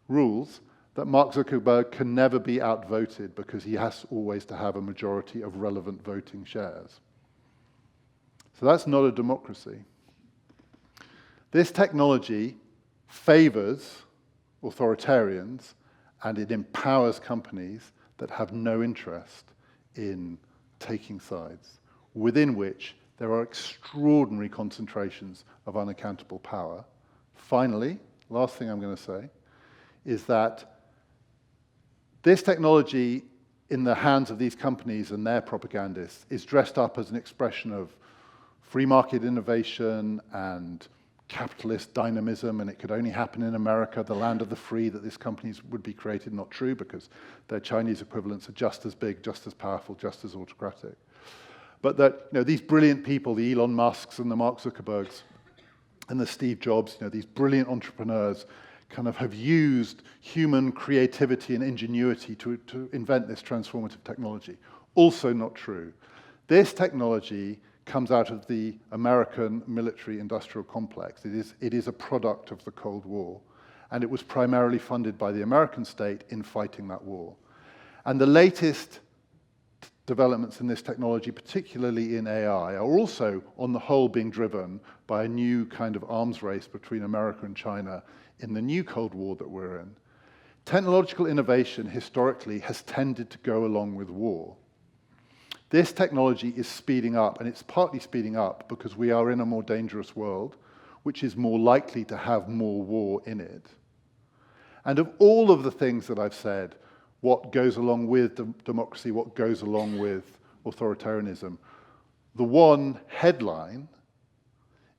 rules that Mark Zuckerberg can never be outvoted because he has always to have a majority of relevant voting shares. So that's not a democracy. This technology favors authoritarians and it empowers companies that have no interest in taking sides, within which there are extraordinary concentrations of unaccountable power. Finally, last thing I'm going to say, is that this technology in the hands of these companies and their propagandists is dressed up as an expression of free market innovation and capitalist dynamism, and it could only happen in America, the land of the free, that these companies would be created. Not true, because their Chinese equivalents are just as big, just as powerful, just as autocratic. But that these brilliant people, the Elon Musks and the Mark Zuckerbergs and the Steve Jobs, these brilliant entrepreneurs kind of have used human creativity and ingenuity to invent this transformative technology. Also not true. This technology comes out of the American military-industrial complex. It is a product of the Cold War, and it was primarily funded by the American state in fighting that war. And the latest developments in this technology, particularly in AI, are also, on the whole, being driven by a new kind of arms race between America and China in the new Cold War that we're in. Technological innovation, historically, has tended to go along with war. This technology is speeding up, and it's partly speeding up because we are in a more dangerous world, which is more likely to have more war in it. And of all of the things that I've said, what goes along with democracy, what goes along with authoritarianism, the one headline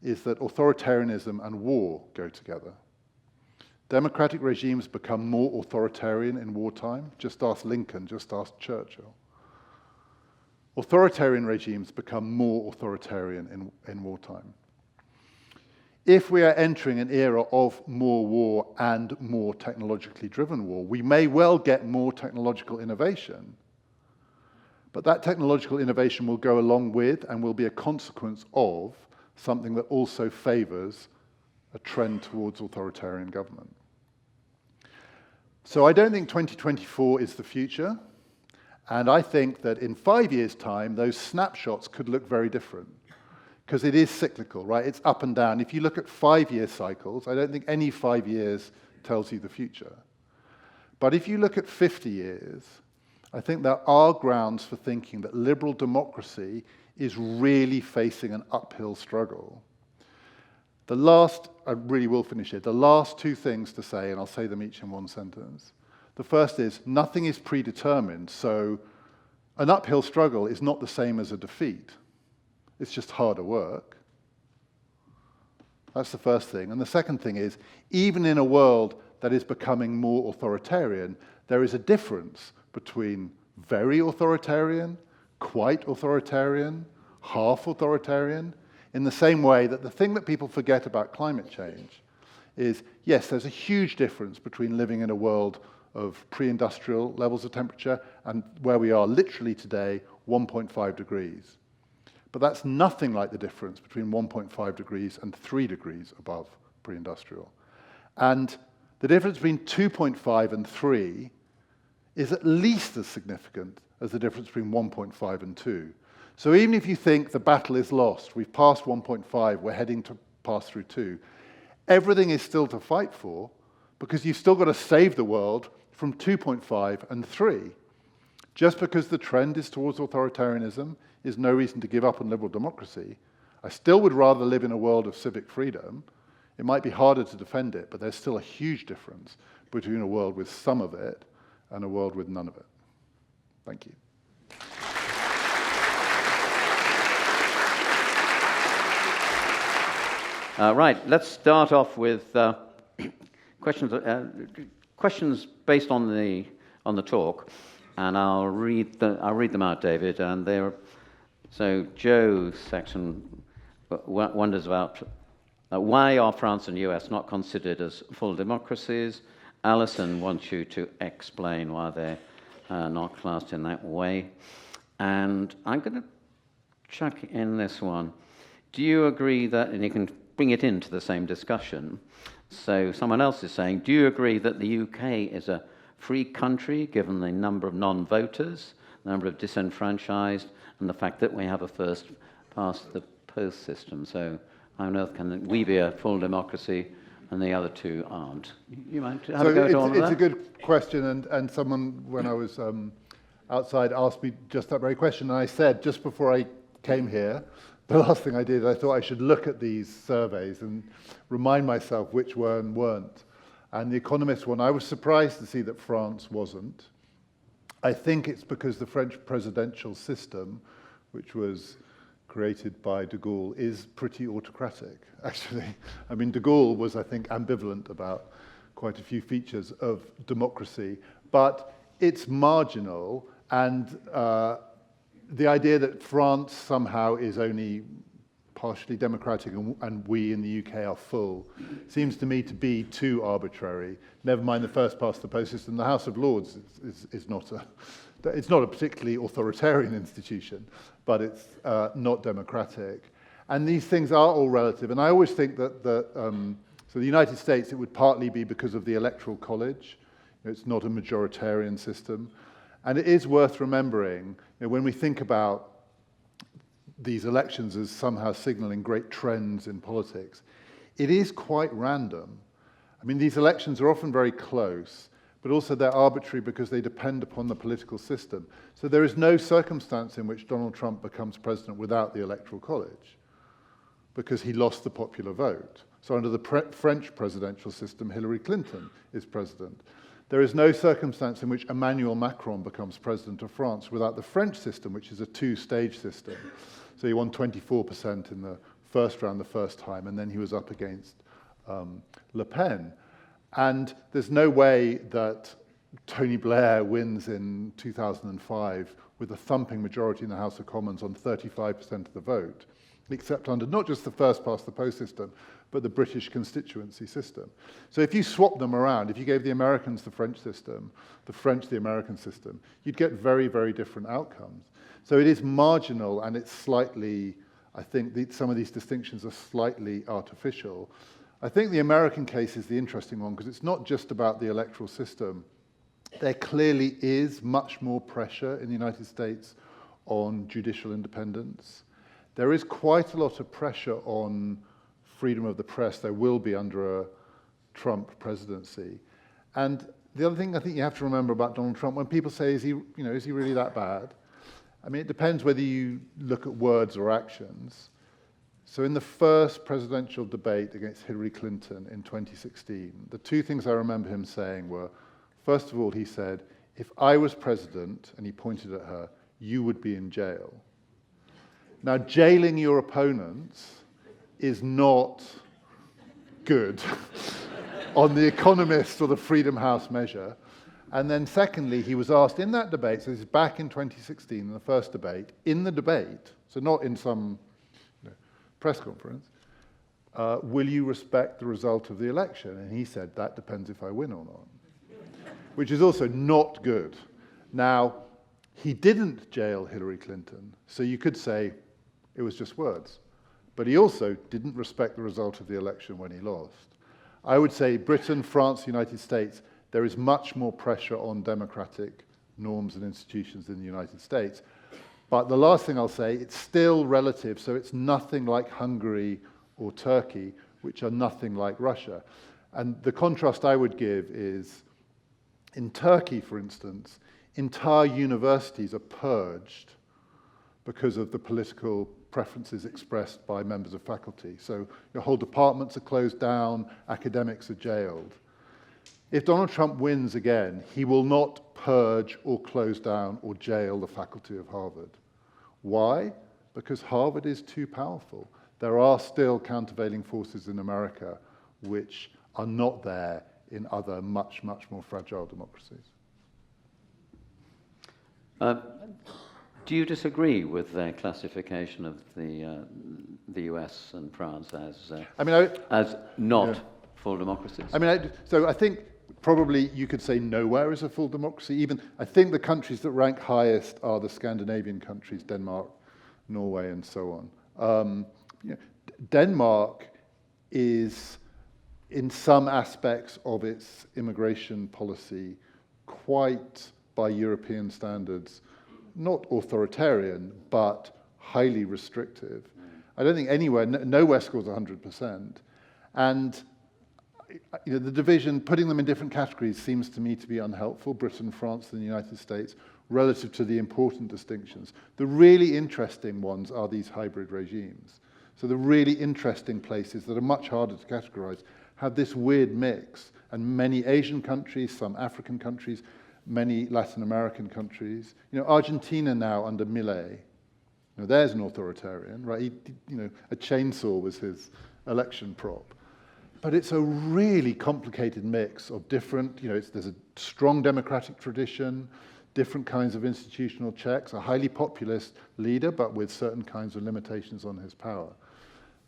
is that authoritarianism and war go together. Democratic regimes become more authoritarian in wartime. Just ask Lincoln, just ask Churchill. Authoritarian regimes become more authoritarian in wartime. If we are entering an era of more war and more technologically driven war, we may well get more technological innovation. But that technological innovation will go along with and will be a consequence of something that also favors a trend towards authoritarian government. So I don't think 2024 is the future. And I think that in 5 years' time, those snapshots could look very different. Because it is cyclical, right? It's up and down. If you look at 5-year cycles, I don't think any 5 years tells you the future. But if you look at 50 years, I think there are grounds for thinking that liberal democracy is really facing an uphill struggle. I really will finish it. The last two things to say, and I'll say them each in one sentence. The first is, nothing is predetermined, so an uphill struggle is not the same as a defeat. It's just harder work. That's the first thing. And the second thing is, even in a world that is becoming more authoritarian, there is a difference between very authoritarian, quite authoritarian, half authoritarian, in the same way that the thing that people forget about climate change is, yes, there's a huge difference between living in a world of pre-industrial levels of temperature and where we are literally today, 1.5 degrees. But that's nothing like the difference between 1.5 degrees and 3 degrees above pre-industrial. And the difference between 2.5 and 3 is at least as significant as the difference between 1.5 and 2. So even if you think the battle is lost, we've passed 1.5, we're heading to pass through 2, everything is still to fight for because you've still got to save the world from 2.5 and 3. Just because the trend is towards authoritarianism is no reason to give up on liberal democracy. I still would rather live in a world of civic freedom. It might be harder to defend it, but there's still a huge difference between a world with some of it and a world with none of it. Thank you. Right, let's start off with questions based on the talk, and I'll read them out, David. And so Joe's section wonders about why are France and US not considered as full democracies. Alison wants you to explain why they're not classed in that way. And I'm going to chuck in this one. Do you agree that, and you can bring it into the same discussion, so someone else is saying, do you agree that the UK is a free country given the number of non-voters, the number of disenfranchised, and the fact that we have a first past the post system? So how on earth can we be a full democracy and the other two aren't? You might have a go at all of that? It's a good question, and someone, when I was outside, asked me just that very question, and I said, just before I came here, the last thing I did, I thought I should look at these surveys and remind myself which were and weren't. And the Economist one, I was surprised to see that France wasn't. I think it's because the French presidential system, which was created by de Gaulle, is pretty autocratic, actually. I mean, de Gaulle was, I think, ambivalent about quite a few features of democracy, but it's marginal, and the idea that France somehow is only partially democratic and we in the UK are full seems to me to be too arbitrary. Never mind the first past the post system. The House of Lords is not a particularly authoritarian institution, but it's not democratic. And these things are all relative. And I always think that so the United States, it would partly be because of the Electoral College. It's not a majoritarian system. And it is worth remembering, when we think about these elections as somehow signaling great trends in politics, it is quite random. I mean, these elections are often very close, but also they're arbitrary because they depend upon the political system. So there is no circumstance in which Donald Trump becomes president without the Electoral College, because he lost the popular vote. So under the French presidential system, Hillary Clinton is president. There is no circumstance in which Emmanuel Macron becomes president of France without the French system, which is a two-stage system. So he won 24% in the first round the first time, and then he was up against Le Pen. And there's no way that Tony Blair wins in 2005 with a thumping majority in the House of Commons on 35% of the vote, except under not just the first past the post system, but the British constituency system. So if you swap them around, if you gave the Americans the French system, the French the American system, you'd get very, very different outcomes. So it is marginal, and it's slightly, I think some of these distinctions are slightly artificial. I think the American case is the interesting one, because it's not just about the electoral system. There clearly is much more pressure in the United States on judicial independence. There is quite a lot of pressure on freedom of the press. There will be under a Trump presidency. And the other thing I think you have to remember about Donald Trump, when people say, is he really that bad? I mean, it depends whether you look at words or actions. So in the first presidential debate against Hillary Clinton in 2016, the two things I remember him saying were, first of all, he said, if I was president, and he pointed at her, you would be in jail. Now, jailing your opponents is not good on the Economist or the Freedom House measure. And then secondly, he was asked in that debate, so this is back in 2016, in the first debate, in the debate, so not in some press conference, will you respect the result of the election? And he said, that depends if I win or not, which is also not good. Now, he didn't jail Hillary Clinton, so you could say it was just words. But he also didn't respect the result of the election when he lost. I would say Britain, France, the United States, there is much more pressure on democratic norms and institutions in the United States. But the last thing I'll say, it's still relative, so it's nothing like Hungary or Turkey, which are nothing like Russia. And the contrast I would give is, in Turkey, for instance, entire universities are purged because of the political preferences expressed by members of faculty. So your whole departments are closed down, academics are jailed. If Donald Trump wins again, he will not purge or close down or jail the faculty of Harvard. Why? Because Harvard is too powerful. There are still countervailing forces in America which are not there in other much, much more fragile democracies. Do you disagree with their classification of the US and France as not full democracies? I mean, so I think probably you could say nowhere is a full democracy. Even I think the countries that rank highest are the Scandinavian countries, Denmark, Norway, and so on. Denmark is, in some aspects of its immigration policy, quite, by European standards, not authoritarian, but highly restrictive. I don't think anywhere, nowhere scores 100%. And the division, putting them in different categories, seems to me to be unhelpful, Britain, France, and the United States, relative to the important distinctions. The really interesting ones are these hybrid regimes. So the really interesting places that are much harder to categorize have this weird mix, and many Asian countries, some African countries, many Latin American countries. Argentina now under Milei, there's an authoritarian, right? A chainsaw was his election prop. But it's a really complicated mix of different, there's a strong democratic tradition, different kinds of institutional checks, a highly populist leader, but with certain kinds of limitations on his power.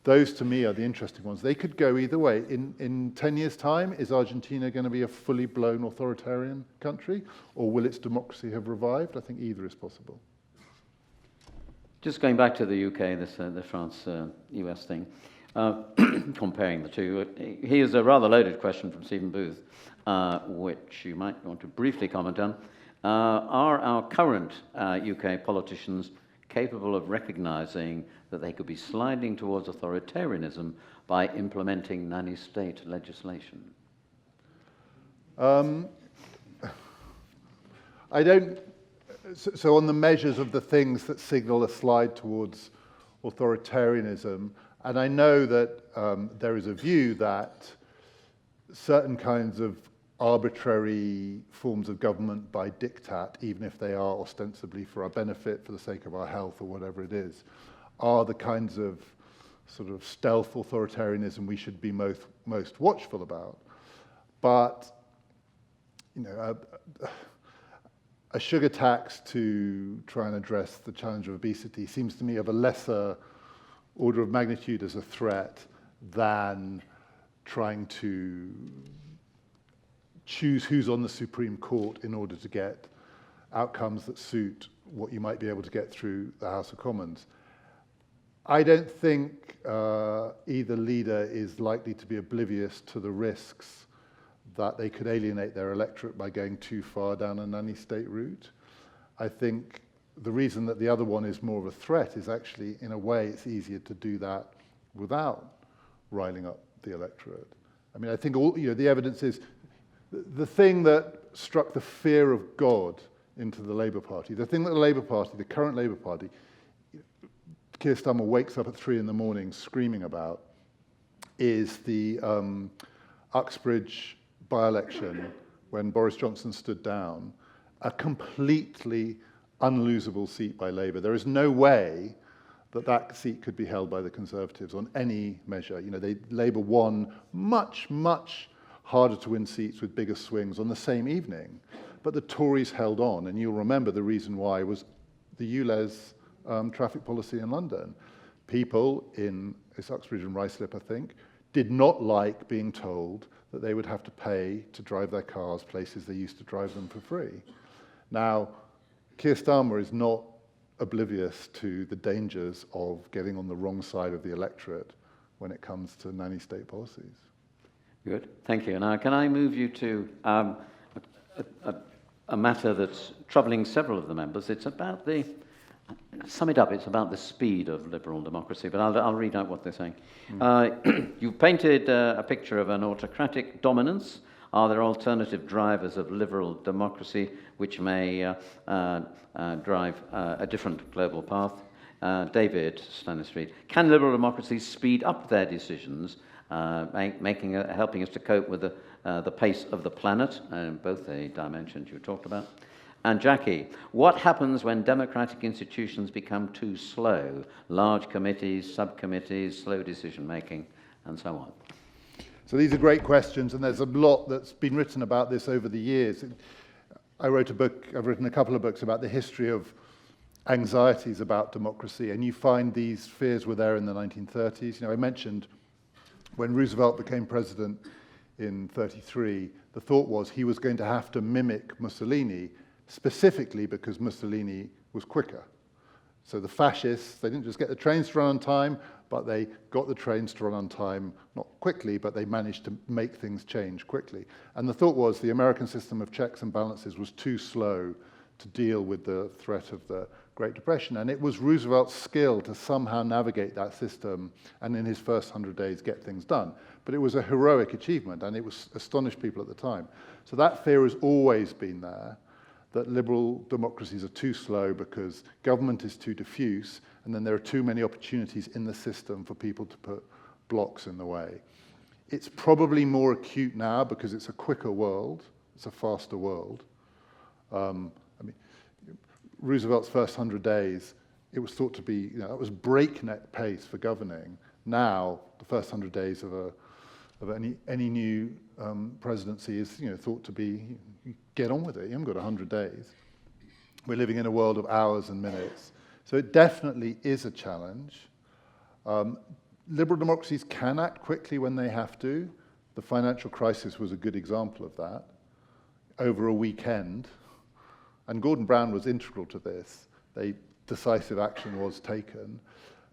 Those, to me, are the interesting ones. They could go either way. In 10 years' time, is Argentina going to be a fully blown authoritarian country, or will its democracy have revived? I think either is possible. Just going back to the UK, the France-US thing, comparing the two, here's a rather loaded question from Stephen Booth, which you might want to briefly comment on. Are our current UK politicians capable of recognizing that they could be sliding towards authoritarianism by implementing nanny state legislation? I don't. So on the measures of the things that signal a slide towards authoritarianism, and I know that there is a view that certain kinds of arbitrary forms of government by diktat, even if they are ostensibly for our benefit, for the sake of our health or whatever it is, are the kinds of sort of stealth authoritarianism we should be most watchful about. But, a sugar tax to try and address the challenge of obesity seems to me of a lesser order of magnitude as a threat than trying to choose who's on the Supreme Court in order to get outcomes that suit what you might be able to get through the House of Commons. I don't think either leader is likely to be oblivious to the risks that they could alienate their electorate by going too far down a nanny state route. I think the reason that the other one is more of a threat is actually, in a way, it's easier to do that without riling up the electorate. I mean, I think the evidence is the thing that struck the fear of God into the Labour Party. The thing that the Labour Party, the current Labour Party, Keir Starmer wakes up at 3 a.m. screaming about is the Uxbridge by-election when Boris Johnson stood down, a completely unlosable seat by Labour. There is no way that that seat could be held by the Conservatives on any measure. You know, Labour won much, much harder to win seats with bigger swings on the same evening. But the Tories held on, and you'll remember the reason why was the ULEZ traffic policy in London. People in Uxbridge and Ruislip, I think, did not like being told that they would have to pay to drive their cars places they used to drive them for free. Now, Keir Starmer is not oblivious to the dangers of getting on the wrong side of the electorate when it comes to nanny state policies. Good, thank you. Now, can I move you to a matter that's troubling several of the members? It's about sum it up, it's about the speed of liberal democracy, but I'll read out what they're saying. You've painted a picture of an autocratic dominance. Are there alternative drivers of liberal democracy which may drive a different global path? David Stanistreet, can liberal democracies speed up their decisions, helping us to cope with the pace of the planet, both the dimensions you talked about? And Jackie, what happens when democratic institutions become too slow? Large committees, subcommittees, slow decision-making, and so on. So these are great questions, and there's a lot that's been written about this over the years. I've written a couple of books about the history of anxieties about democracy, and you find these fears were there in the 1930s. You know, I mentioned when Roosevelt became president in 1933, the thought was he was going to have to mimic Mussolini, specifically because Mussolini was quicker. So the fascists, they didn't just get the trains to run on time, but they got the trains to run on time, not quickly, but they managed to make things change quickly. And the thought was the American system of checks and balances was too slow to deal with the threat of the Great Depression. And it was Roosevelt's skill to somehow navigate that system and in his first 100 days get things done. But it was a heroic achievement, and it was astonished people at the time. So that fear has always been there, that liberal democracies are too slow because government is too diffuse, and then there are too many opportunities in the system for people to put blocks in the way. It's probably more acute now because it's a quicker world, it's a faster world. Roosevelt's first 100 days, it was thought to be, it was breakneck pace for governing. Now, the first 100 days of any new presidency is thought to be, get on with it, you haven't got 100 days. We're living in a world of hours and minutes. So it definitely is a challenge. Liberal democracies can act quickly when they have to. The financial crisis was a good example of that. Over a weekend, and Gordon Brown was integral to this, decisive action was taken.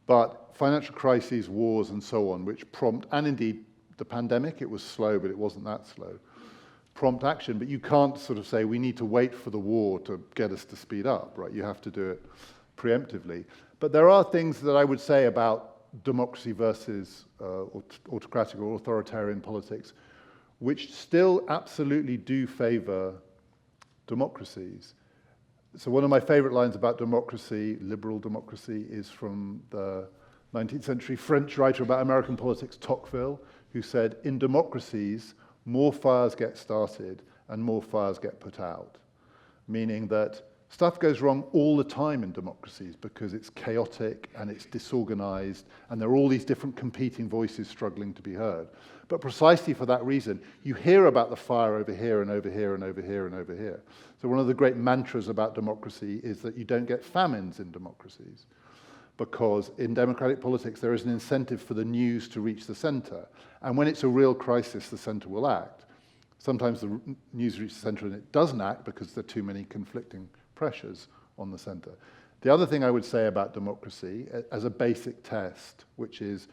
But financial crises, wars, and so on, which prompt, and indeed the pandemic, it was slow, but it wasn't that slow, prompt action. But you can't sort of say, we need to wait for the war to get us to speed up, right? You have to do it preemptively. But there are things that I would say about democracy versus autocratic or authoritarian politics, which still absolutely do favor democracies. So one of my favorite lines about democracy, liberal democracy, is from the 19th century French writer about American politics, Tocqueville, who said, in democracies, more fires get started and more fires get put out. Meaning that stuff goes wrong all the time in democracies because it's chaotic and it's disorganized and there are all these different competing voices struggling to be heard. But precisely for that reason, you hear about the fire over here and over here and over here and over here. So one of the great mantras about democracy is that you don't get famines in democracies, because in democratic politics there is an incentive for the news to reach the center. And when it's a real crisis, the center will act. Sometimes the news reaches the center and it doesn't act because there are too many conflicting pressures on the center. The other thing I would say about democracy as a basic test, which is,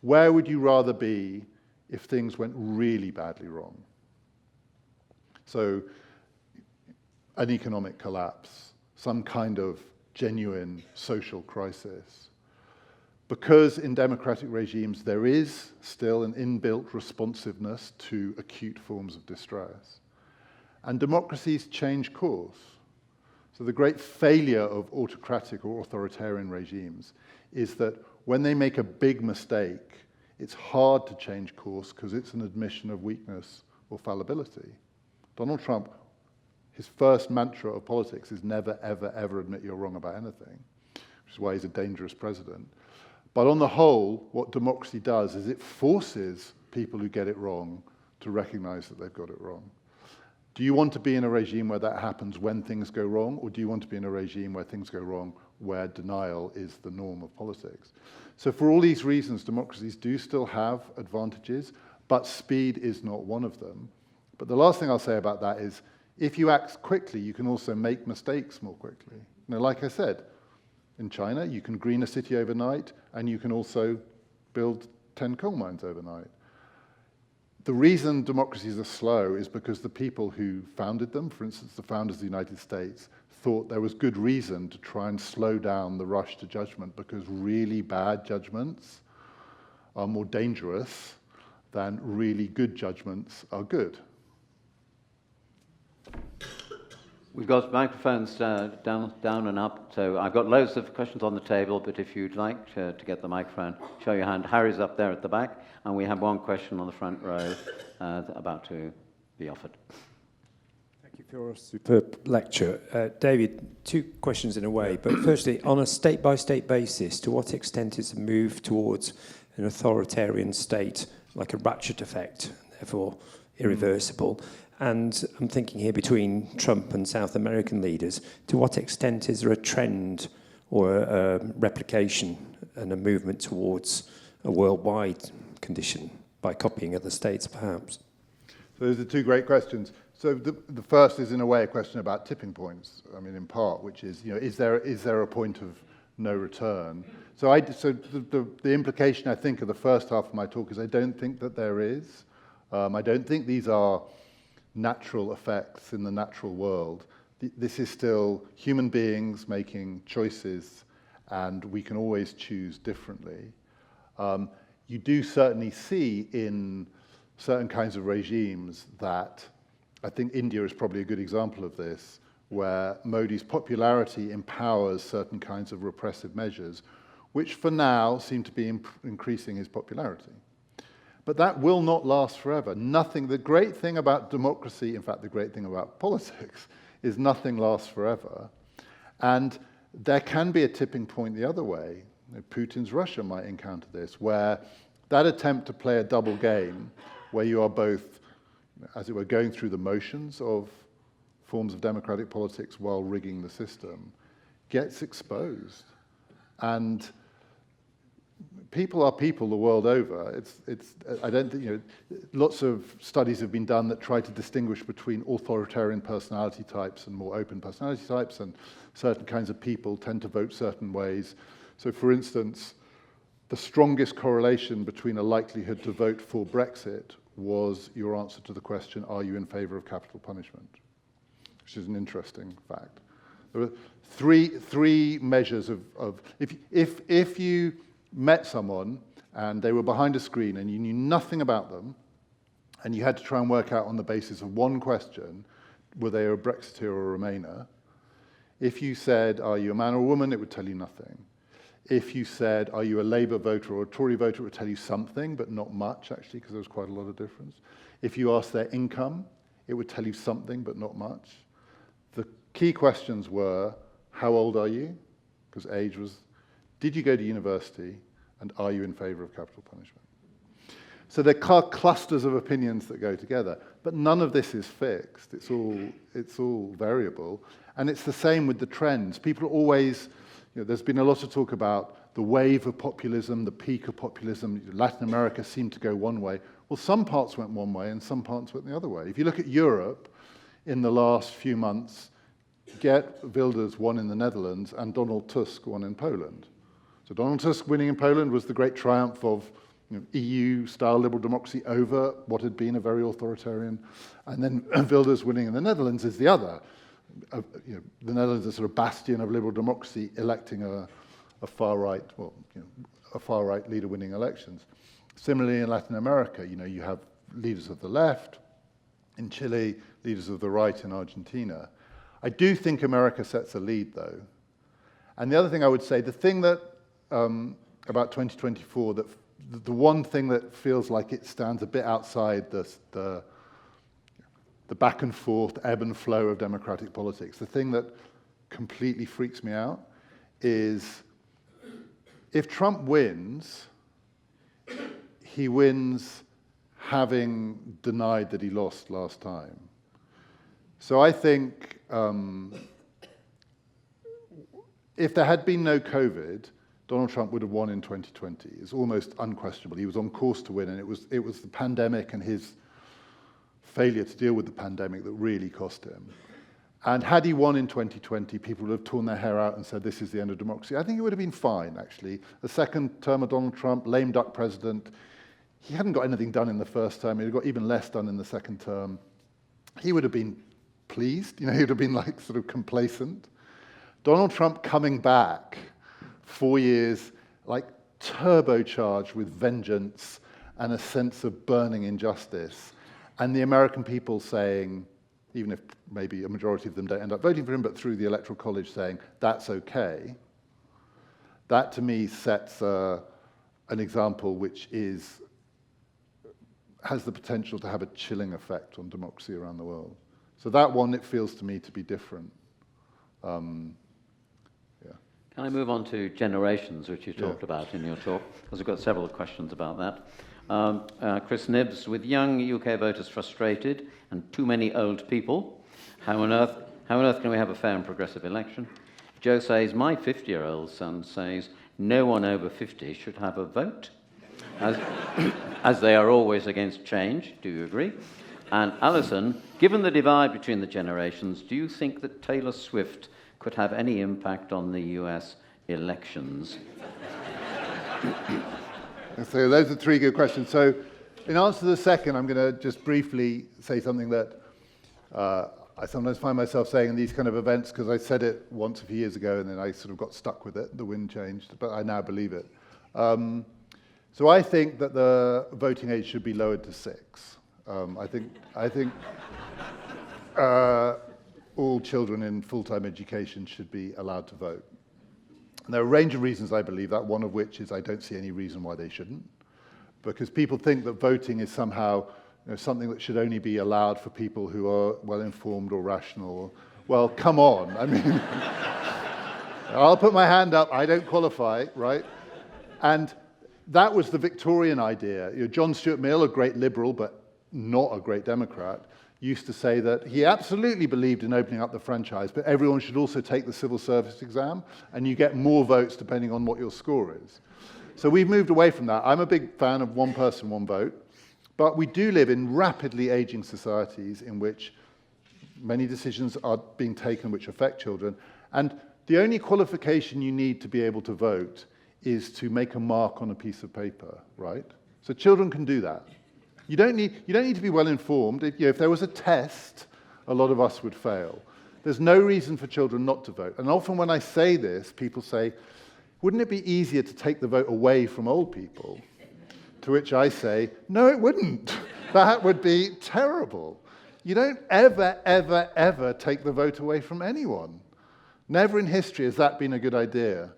where would you rather be if things went really badly wrong? So an economic collapse, some kind of genuine social crisis. Because in democratic regimes there is still an inbuilt responsiveness to acute forms of distress. And democracies change course. So the great failure of autocratic or authoritarian regimes is that when they make a big mistake, it's hard to change course because it's an admission of weakness or fallibility. Donald Trump, his first mantra of politics is never, ever, ever admit you're wrong about anything, which is why he's a dangerous president. But on the whole, what democracy does is it forces people who get it wrong to recognize that they've got it wrong. Do you want to be in a regime where that happens when things go wrong, or do you want to be in a regime where things go wrong, where denial is the norm of politics? So for all these reasons, democracies do still have advantages, but speed is not one of them. But the last thing I'll say about that is, if you act quickly, you can also make mistakes more quickly. You know, like I said, in China, you can green a city overnight, and you can also build 10 coal mines overnight. The reason democracies are slow is because the people who founded them, for instance, the founders of the United States, thought there was good reason to try and slow down the rush to judgment because really bad judgments are more dangerous than really good judgments are good. We've got microphones down and up, so I've got loads of questions on the table, but if you'd like to get the microphone, show your hand. Harry's up there at the back, and we have one question on the front row about to be offered. Thank you for your superb lecture. David, two questions in a way, but firstly, on a state-by-state basis, to what extent is a move towards an authoritarian state like a ratchet effect, therefore irreversible? And I'm thinking here between Trump and South American leaders, to what extent is there a trend or a replication and a movement towards a worldwide condition by copying other states, perhaps? So those are two great questions. So the first is, in a way, a question about tipping points, I mean, in part, which is, you know, is there a point of no return? So the implication, I think, of the first half of my talk is I don't think that there is. I don't think these are natural effects in the natural world. This is still human beings making choices, and we can always choose differently. You do certainly see in certain kinds of regimes that, I think India is probably a good example of this, where Modi's popularity empowers certain kinds of repressive measures, which for now seem to be increasing his popularity. But that will not last forever. The great thing about democracy, in fact, the great thing about politics, is nothing lasts forever. And there can be a tipping point the other way. You know, Putin's Russia might encounter this, where that attempt to play a double game, where you are both, as it were, going through the motions of forms of democratic politics while rigging the system, gets exposed. And people are people the world over. I don't think, you know, lots of studies have been done that try to distinguish between authoritarian personality types and more open personality types, and certain kinds of people tend to vote certain ways. So, for instance, the strongest correlation between a likelihood to vote for Brexit was your answer to the question, are you in favor of capital punishment? Which is an interesting fact. There were three measures of if you met someone and they were behind a screen and you knew nothing about them, and you had to try and work out on the basis of one question, were they a Brexiteer or a Remainer? If you said, are you a man or a woman, it would tell you nothing. If you said, are you a Labour voter or a Tory voter, it would tell you something, but not much, actually, because there was quite a lot of difference. If you asked their income, it would tell you something, but not much. The key questions were, how old are you? Because age was, did you go to university, and are you in favour of capital punishment? So there are clusters of opinions that go together, but none of this is fixed. It's all variable, and it's the same with the trends. People always, you know, there's been a lot of talk about the wave of populism, the peak of populism. Latin America seemed to go one way. Well, some parts went one way, and some parts went the other way. If you look at Europe, in the last few months, Geert Wilders won in the Netherlands, and Donald Tusk won in Poland. So Donald Tusk winning in Poland was the great triumph of, you know, EU-style liberal democracy over what had been a very authoritarian. And then Wilders winning in the Netherlands is the other. You know, the Netherlands is a sort of bastion of liberal democracy, electing a far-right, well, you know, a far-right leader winning elections. Similarly, in Latin America, you know, you have leaders of the left in Chile, leaders of the right in Argentina. I do think America sets a lead, though. And the other thing I would say, the thing that, about 2024, that the one thing that feels like it stands a bit outside the back and forth, ebb and flow of democratic politics, the thing that completely freaks me out is if Trump wins, he wins having denied that he lost last time. So I think if there had been no COVID, Donald Trump would have won in 2020. It's almost unquestionable. He was on course to win, and it was the pandemic and his failure to deal with the pandemic that really cost him. And had he won in 2020, people would have torn their hair out and said, this is the end of democracy. I think it would have been fine, actually. The second term of Donald Trump, lame duck president, he hadn't got anything done in the first term. He got even less done in the second term. He would have been pleased. He would have been like sort of complacent. Donald Trump coming back 4 years, like turbocharged with vengeance and a sense of burning injustice. And the American people saying, even if maybe a majority of them don't end up voting for him, but through the Electoral College saying, that's okay, that to me sets an example which has the potential to have a chilling effect on democracy around the world. So that one, it feels to me to be different. Can I move on to generations, which you talked about in your talk? Because we've got several questions about that. Chris Nibbs, with young UK voters frustrated and too many old people, how on earth can we have a fair and progressive election? Joe says, my 50-year-old son says, no one over 50 should have a vote, as they are always against change. Do you agree? And Alison, given the divide between the generations, do you think that Taylor Swift could have any impact on the US elections? So those are three good questions. So in answer to the second, I'm going to just briefly say something that I sometimes find myself saying in these kind of events, because I said it once a few years ago and then I sort of got stuck with it. The wind changed, but I now believe it. So I think that the voting age should be lowered to 6. I think all children in full-time education should be allowed to vote. And there are a range of reasons I believe that, one of which is I don't see any reason why they shouldn't. Because people think that voting is somehow something that should only be allowed for people who are well-informed or rational. Well, come on. I mean, I'll put my hand up. I don't qualify, right? And that was the Victorian idea. John Stuart Mill, a great liberal, but not a great Democrat, used to say that he absolutely believed in opening up the franchise, but everyone should also take the civil service exam, and you get more votes depending on what your score is. So we've moved away from that. I'm a big fan of one person, one vote, but we do live in rapidly aging societies in which many decisions are being taken which affect children, and the only qualification you need to be able to vote is to make a mark on a piece of paper, right? So children can do that. You don't need to be well informed. If there was a test, a lot of us would fail. There's no reason for children not to vote. And often when I say this, people say, wouldn't it be easier to take the vote away from old people? To which I say, no, it wouldn't. That would be terrible. You don't ever, ever, ever take the vote away from anyone. Never in history has that been a good idea.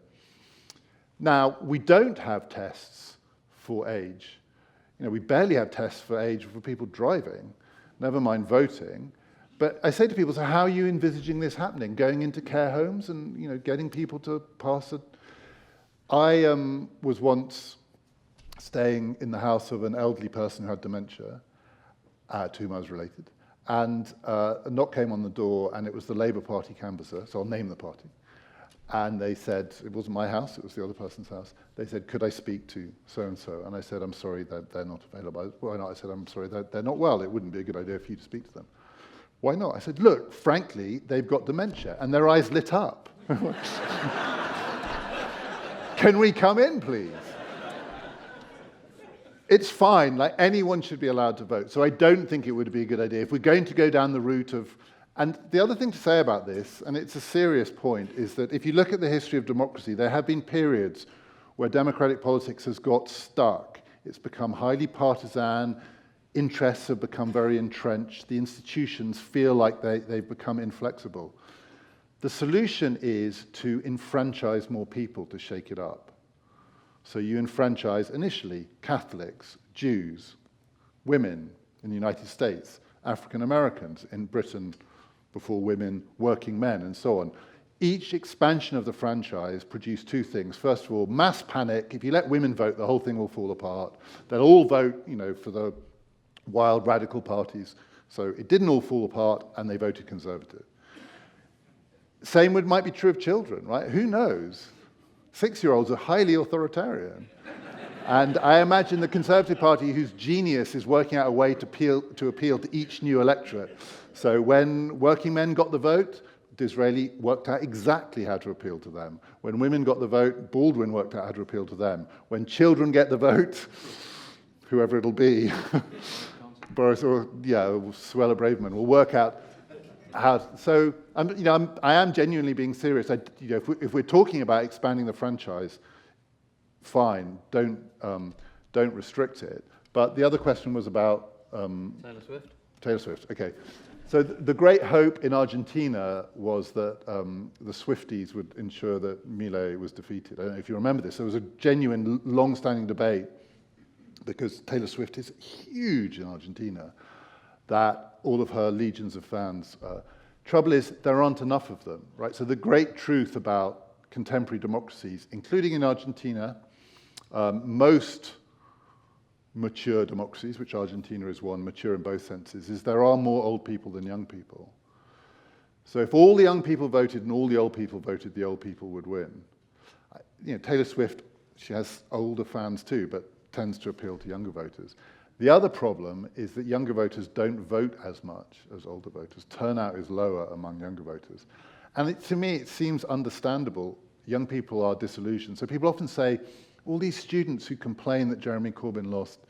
Now, we don't have tests for age. We barely have tests for age for people driving, never mind voting. But I say to people, so how are you envisaging this happening? Going into care homes and getting people to pass it? I was once staying in the house of an elderly person who had dementia, to whom I was related, and a knock came on the door, and it was the Labour Party canvasser, so I'll name the party. And they said, it wasn't my house, it was the other person's house. They said, could I speak to so-and-so? And I said, I'm sorry, they're not available. Why not? I said, I'm sorry, they're not well. It wouldn't be a good idea for you to speak to them. Why not? I said, look, frankly, they've got dementia. And their eyes lit up. Can we come in, please? It's fine, like anyone should be allowed to vote. So I don't think it would be a good idea. If we're going to go down the route of, and the other thing to say about this, and it's a serious point, is that if you look at the history of democracy, there have been periods where democratic politics has got stuck. It's become highly partisan, interests have become very entrenched. The institutions feel like they've become inflexible. The solution is to enfranchise more people to shake it up. So you enfranchise initially Catholics, Jews, women in the United States, African Americans in Britain before women, working men, and so on. Each expansion of the franchise produced two things. First of all, mass panic. If you let women vote, the whole thing will fall apart. They'll all vote, for the wild radical parties. So it didn't all fall apart, and they voted Conservative. Same might be true of children, right? Who knows? 6-year-olds are highly authoritarian. And I imagine the Conservative Party, whose genius is working out a way to appeal to each new electorate. So when working men got the vote, Disraeli worked out exactly how to appeal to them. When women got the vote, Baldwin worked out how to appeal to them. When children get the vote, whoever it'll be, Boris or Suella Braverman will work out how. So I am genuinely being serious. If we're talking about expanding the franchise, fine, don't restrict it. But the other question was about Taylor Swift. Taylor Swift. Okay. So the great hope in Argentina was that the Swifties would ensure that Milei was defeated. I don't know if you remember this. There was a genuine, long-standing debate, because Taylor Swift is huge in Argentina, that all of her legions of fans. Trouble is, there aren't enough of them, right? So the great truth about contemporary democracies, including in Argentina, most mature democracies, which Argentina is one, mature in both senses, is there are more old people than young people. So if all the young people voted and all the old people voted, the old people would win. Taylor Swift, she has older fans too, but tends to appeal to younger voters. The other problem is that younger voters don't vote as much as older voters. Turnout is lower among younger voters. And to me, it seems understandable. Young people are disillusioned. So people often say, all these students who complain that Jeremy Corbyn lost,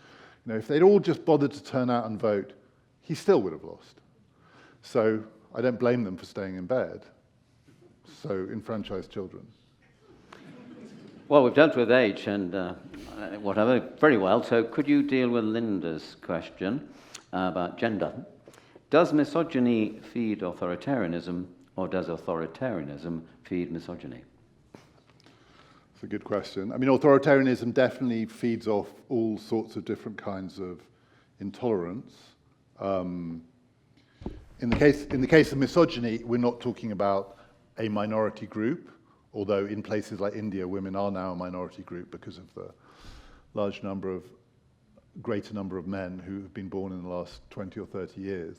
if they'd all just bothered to turn out and vote, he still would have lost. So I don't blame them for staying in bed. So enfranchise children. Well, we've dealt with age and whatever very well. So could you deal with Linda's question about gender? Does misogyny feed authoritarianism, or does authoritarianism feed misogyny? It's a good question. I mean, authoritarianism definitely feeds off all sorts of different kinds of intolerance. In the case of misogyny, we're not talking about a minority group, although in places like India, women are now a minority group because of the greater number of men who have been born in the last 20 or 30 years.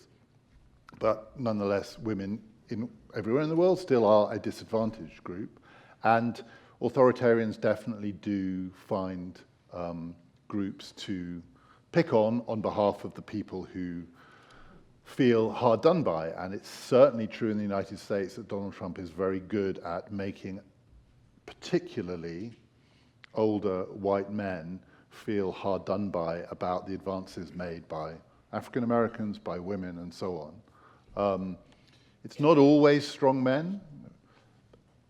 But nonetheless, women everywhere in the world still are a disadvantaged group. And authoritarians definitely do find groups to pick on behalf of the people who feel hard done by. And it's certainly true in the United States that Donald Trump is very good at making particularly older white men feel hard done by about the advances made by African Americans, by women, and so on. It's not always strong men.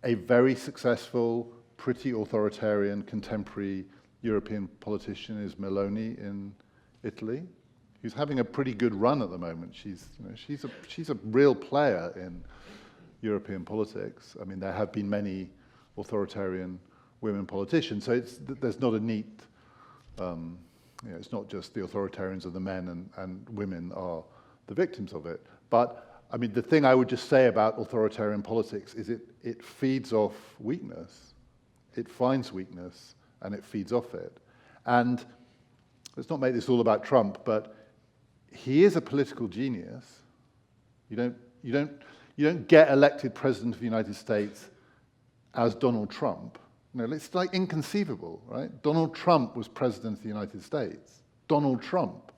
A very successful, pretty authoritarian contemporary European politician is Meloni in Italy, who's having a pretty good run at the moment. She's a real player in European politics. I mean, there have been many authoritarian women politicians, so there's not a neat. It's not just the authoritarians of the men and women are the victims of it. But I mean, the thing I would just say about authoritarian politics is it feeds off weakness. It finds weakness and it feeds off it. And let's not make this all about Trump, but he is a political genius. You don't get elected president of the United States as Donald Trump. It's like inconceivable, right? Donald Trump was president of the United States. Donald Trump.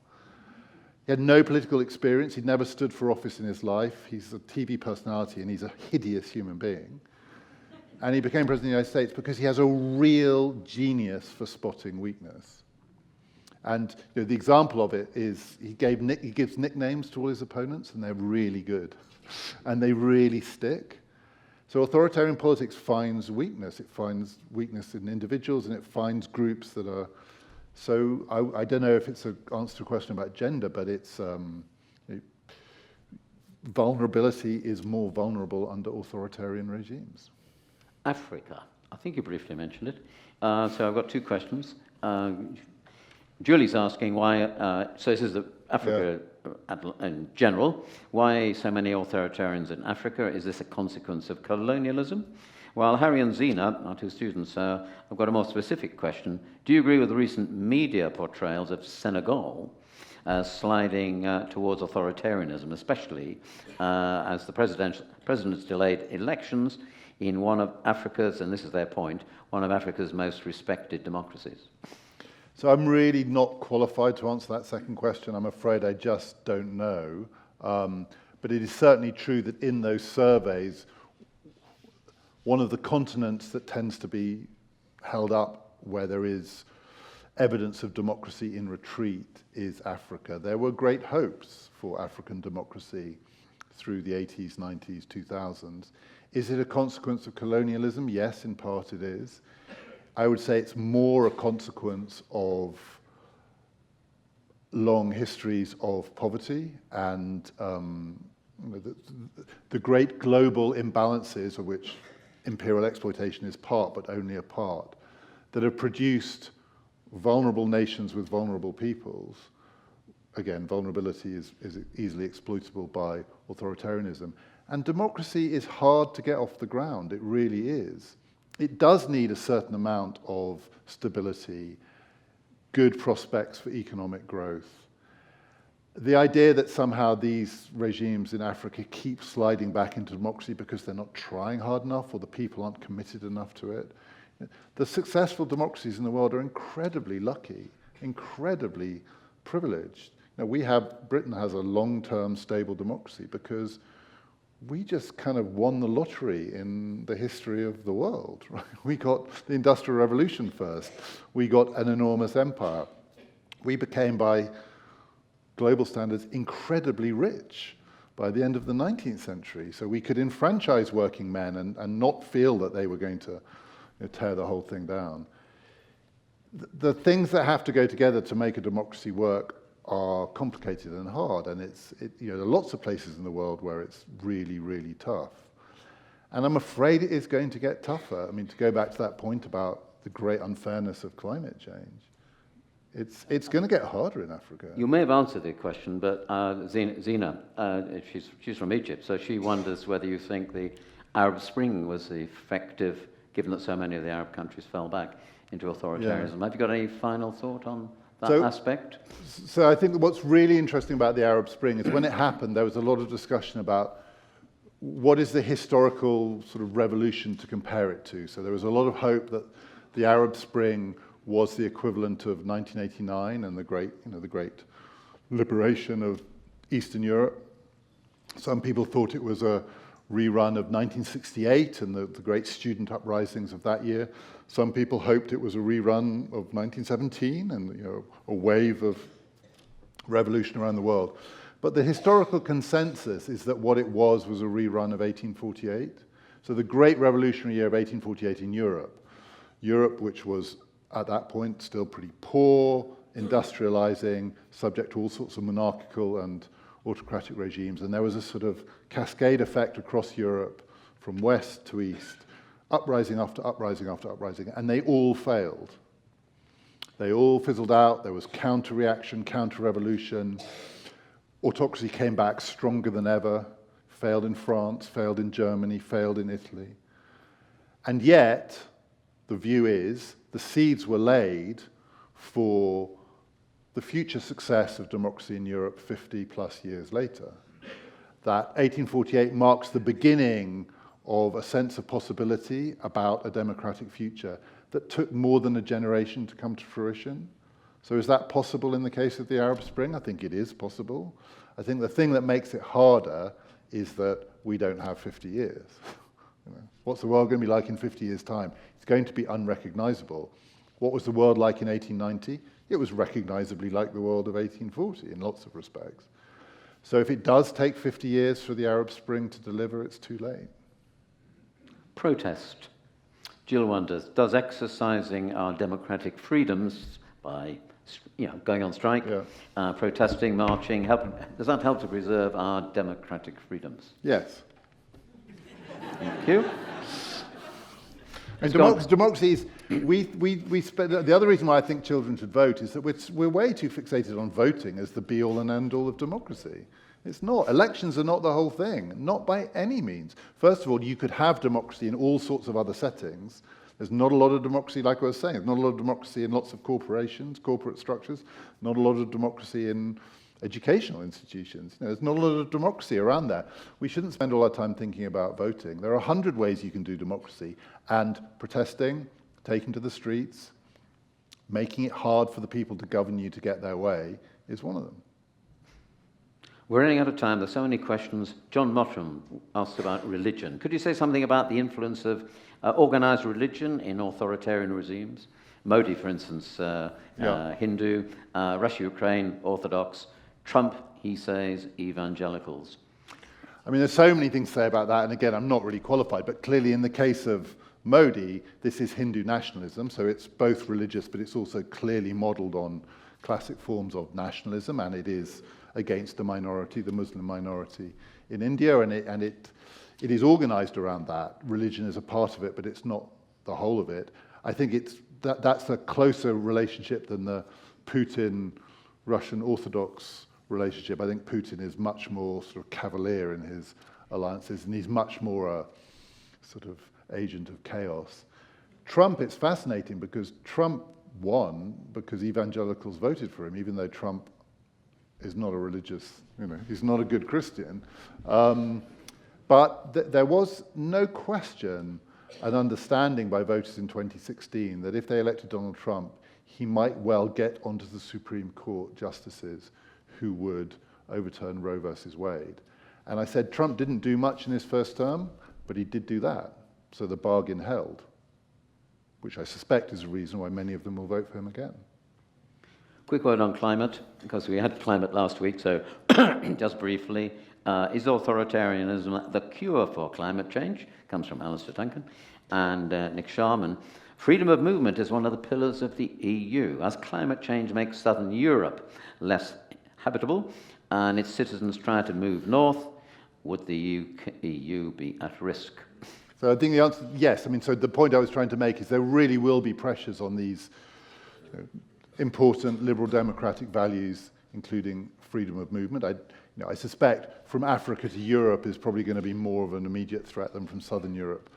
He had no political experience. He'd never stood for office in his life. He's a TV personality, and he's a hideous human being. And he became president of the United States because he has a real genius for spotting weakness. And the example of it is he gives nicknames to all his opponents, and they're really good. And they really stick. So authoritarian politics finds weakness. It finds weakness in individuals, and it finds groups that are So I don't know if it's an answer to a question about gender, but it's vulnerability is more vulnerable under authoritarian regimes. Africa. I think you briefly mentioned it. So I've got two questions. Julie's asking why, so this is Africa in general, why so many authoritarians in Africa? Is this a consequence of colonialism? While Harry and Zena, our two students, I've got a more specific question. Do you agree with the recent media portrayals of Senegal sliding towards authoritarianism, especially as the president's delayed elections in one of Africa's, and this is their point, one of Africa's most respected democracies? So I'm really not qualified to answer that second question. I'm afraid I just don't know. But it is certainly true that in those surveys, one of the continents that tends to be held up where there is evidence of democracy in retreat is Africa. There were great hopes for African democracy through the 80s, 90s, 2000s. Is it a consequence of colonialism? Yes, in part it is. I would say it's more a consequence of long histories of poverty and the great global imbalances, of which imperial exploitation is part, but only a part, that have produced vulnerable nations with vulnerable peoples. Again, vulnerability is easily exploitable by authoritarianism. And democracy is hard to get off the ground. It really is. It does need a certain amount of stability, good prospects for economic growth. The idea that somehow these regimes in Africa keep sliding back into democracy because they're not trying hard enough or the people aren't committed enough to it. The successful democracies in the world are incredibly lucky, incredibly privileged. Now, Britain has a long-term stable democracy because we just kind of won the lottery in the history of the world. Right? We got the Industrial Revolution first. We got an enormous empire. We became, by global standards, incredibly rich by the end of the 19th century. So we could enfranchise working men and not feel that they were going to tear the whole thing down. The things that have to go together to make a democracy work are complicated and hard, and there are lots of places in the world where it's really, really tough. And I'm afraid it is going to get tougher. I mean, to go back to that point about the great unfairness of climate change, it's going to get harder in Africa. You may have answered the question, but Zena, she's from Egypt, so she wonders whether you think the Arab Spring was effective, given that so many of the Arab countries fell back into authoritarianism. Yeah. Have you got any final thought on that aspect? So I think that what's really interesting about the Arab Spring is when it happened, there was a lot of discussion about what is the historical sort of revolution to compare it to. So there was a lot of hope that the Arab Spring was the equivalent of 1989 and the great liberation of Eastern Europe. Some people thought it was a rerun of 1968 and the great student uprisings of that year. Some people hoped it was a rerun of 1917 and a wave of revolution around the world. But the historical consensus is that what it was a rerun of 1848. So the great revolutionary year of 1848 in Europe. Europe, which was at that point still pretty poor, industrializing, subject to all sorts of monarchical and autocratic regimes. And there was a sort of cascade effect across Europe from west to east, uprising after uprising after uprising, and they all failed. They all fizzled out. There was counter-reaction, counter-revolution. Autocracy came back stronger than ever, failed in France, failed in Germany, failed in Italy. And yet, the view is, the seeds were laid for the future success of democracy in Europe 50 plus years later. That 1848 marks the beginning of a sense of possibility about a democratic future that took more than a generation to come to fruition. So is that possible in the case of the Arab Spring? I think it is possible. I think the thing that makes it harder is that we don't have 50 years. What's the world going to be like in 50 years' time? It's going to be unrecognizable. What was the world like in 1890? It was recognizably like the world of 1840 in lots of respects. So if it does take 50 years for the Arab Spring to deliver, it's too late. Protest. Jill wonders, does exercising our democratic freedoms by going on strike, protesting, marching, helping. Does that help to preserve our democratic freedoms? Yes. Thank you. And democracy is, we spend, the other reason why I think children should vote is that we're way too fixated on voting as the be-all and end-all of democracy. It's not. Elections are not the whole thing, not by any means. First of all, you could have democracy in all sorts of other settings. There's not a lot of democracy, like I was saying, there's not a lot of democracy in lots of corporations, corporate structures, not a lot of democracy in educational institutions. There's not a lot of democracy around there. We shouldn't spend all our time thinking about voting. There are 100 ways you can do democracy, and protesting, taking to the streets, making it hard for the people to govern you to get their way is one of them. We're running out of time. There's so many questions. John Mottram asked about religion. Could you say something about the influence of organized religion in authoritarian regimes? Modi, for instance, Hindu, Russia, Ukraine, Orthodox. Trump, he says, evangelicals. I mean, there's so many things to say about that, and again, I'm not really qualified, but clearly in the case of Modi, this is Hindu nationalism, so it's both religious, but it's also clearly modelled on classic forms of nationalism, and it is against the minority, the Muslim minority in India, and it is organised around that. Religion is a part of it, but it's not the whole of it. I think that's a closer relationship than the Putin-Russian Orthodox relationship. I think Putin is much more sort of cavalier in his alliances, and he's much more a sort of agent of chaos. Trump, it's fascinating because Trump won because evangelicals voted for him, even though Trump is not a religious, he's not a good Christian. But there was no question an understanding by voters in 2016 that if they elected Donald Trump, he might well get onto the Supreme Court justices who would overturn Roe versus Wade. And I said Trump didn't do much in his first term, but he did do that. So the bargain held, which I suspect is the reason why many of them will vote for him again. Quick word on climate, because we had climate last week, so just briefly. Is authoritarianism the cure for climate change? Comes from Alistair Duncan and Nick Sharman. Freedom of movement is one of the pillars of the EU. As climate change makes southern Europe less habitable and its citizens try to move north, would the EU be at risk? So I think the answer is yes. I mean, so the point I was trying to make is there really will be pressures on these important liberal democratic values, including freedom of movement. I suspect from Africa to Europe is probably going to be more of an immediate threat than from southern Europe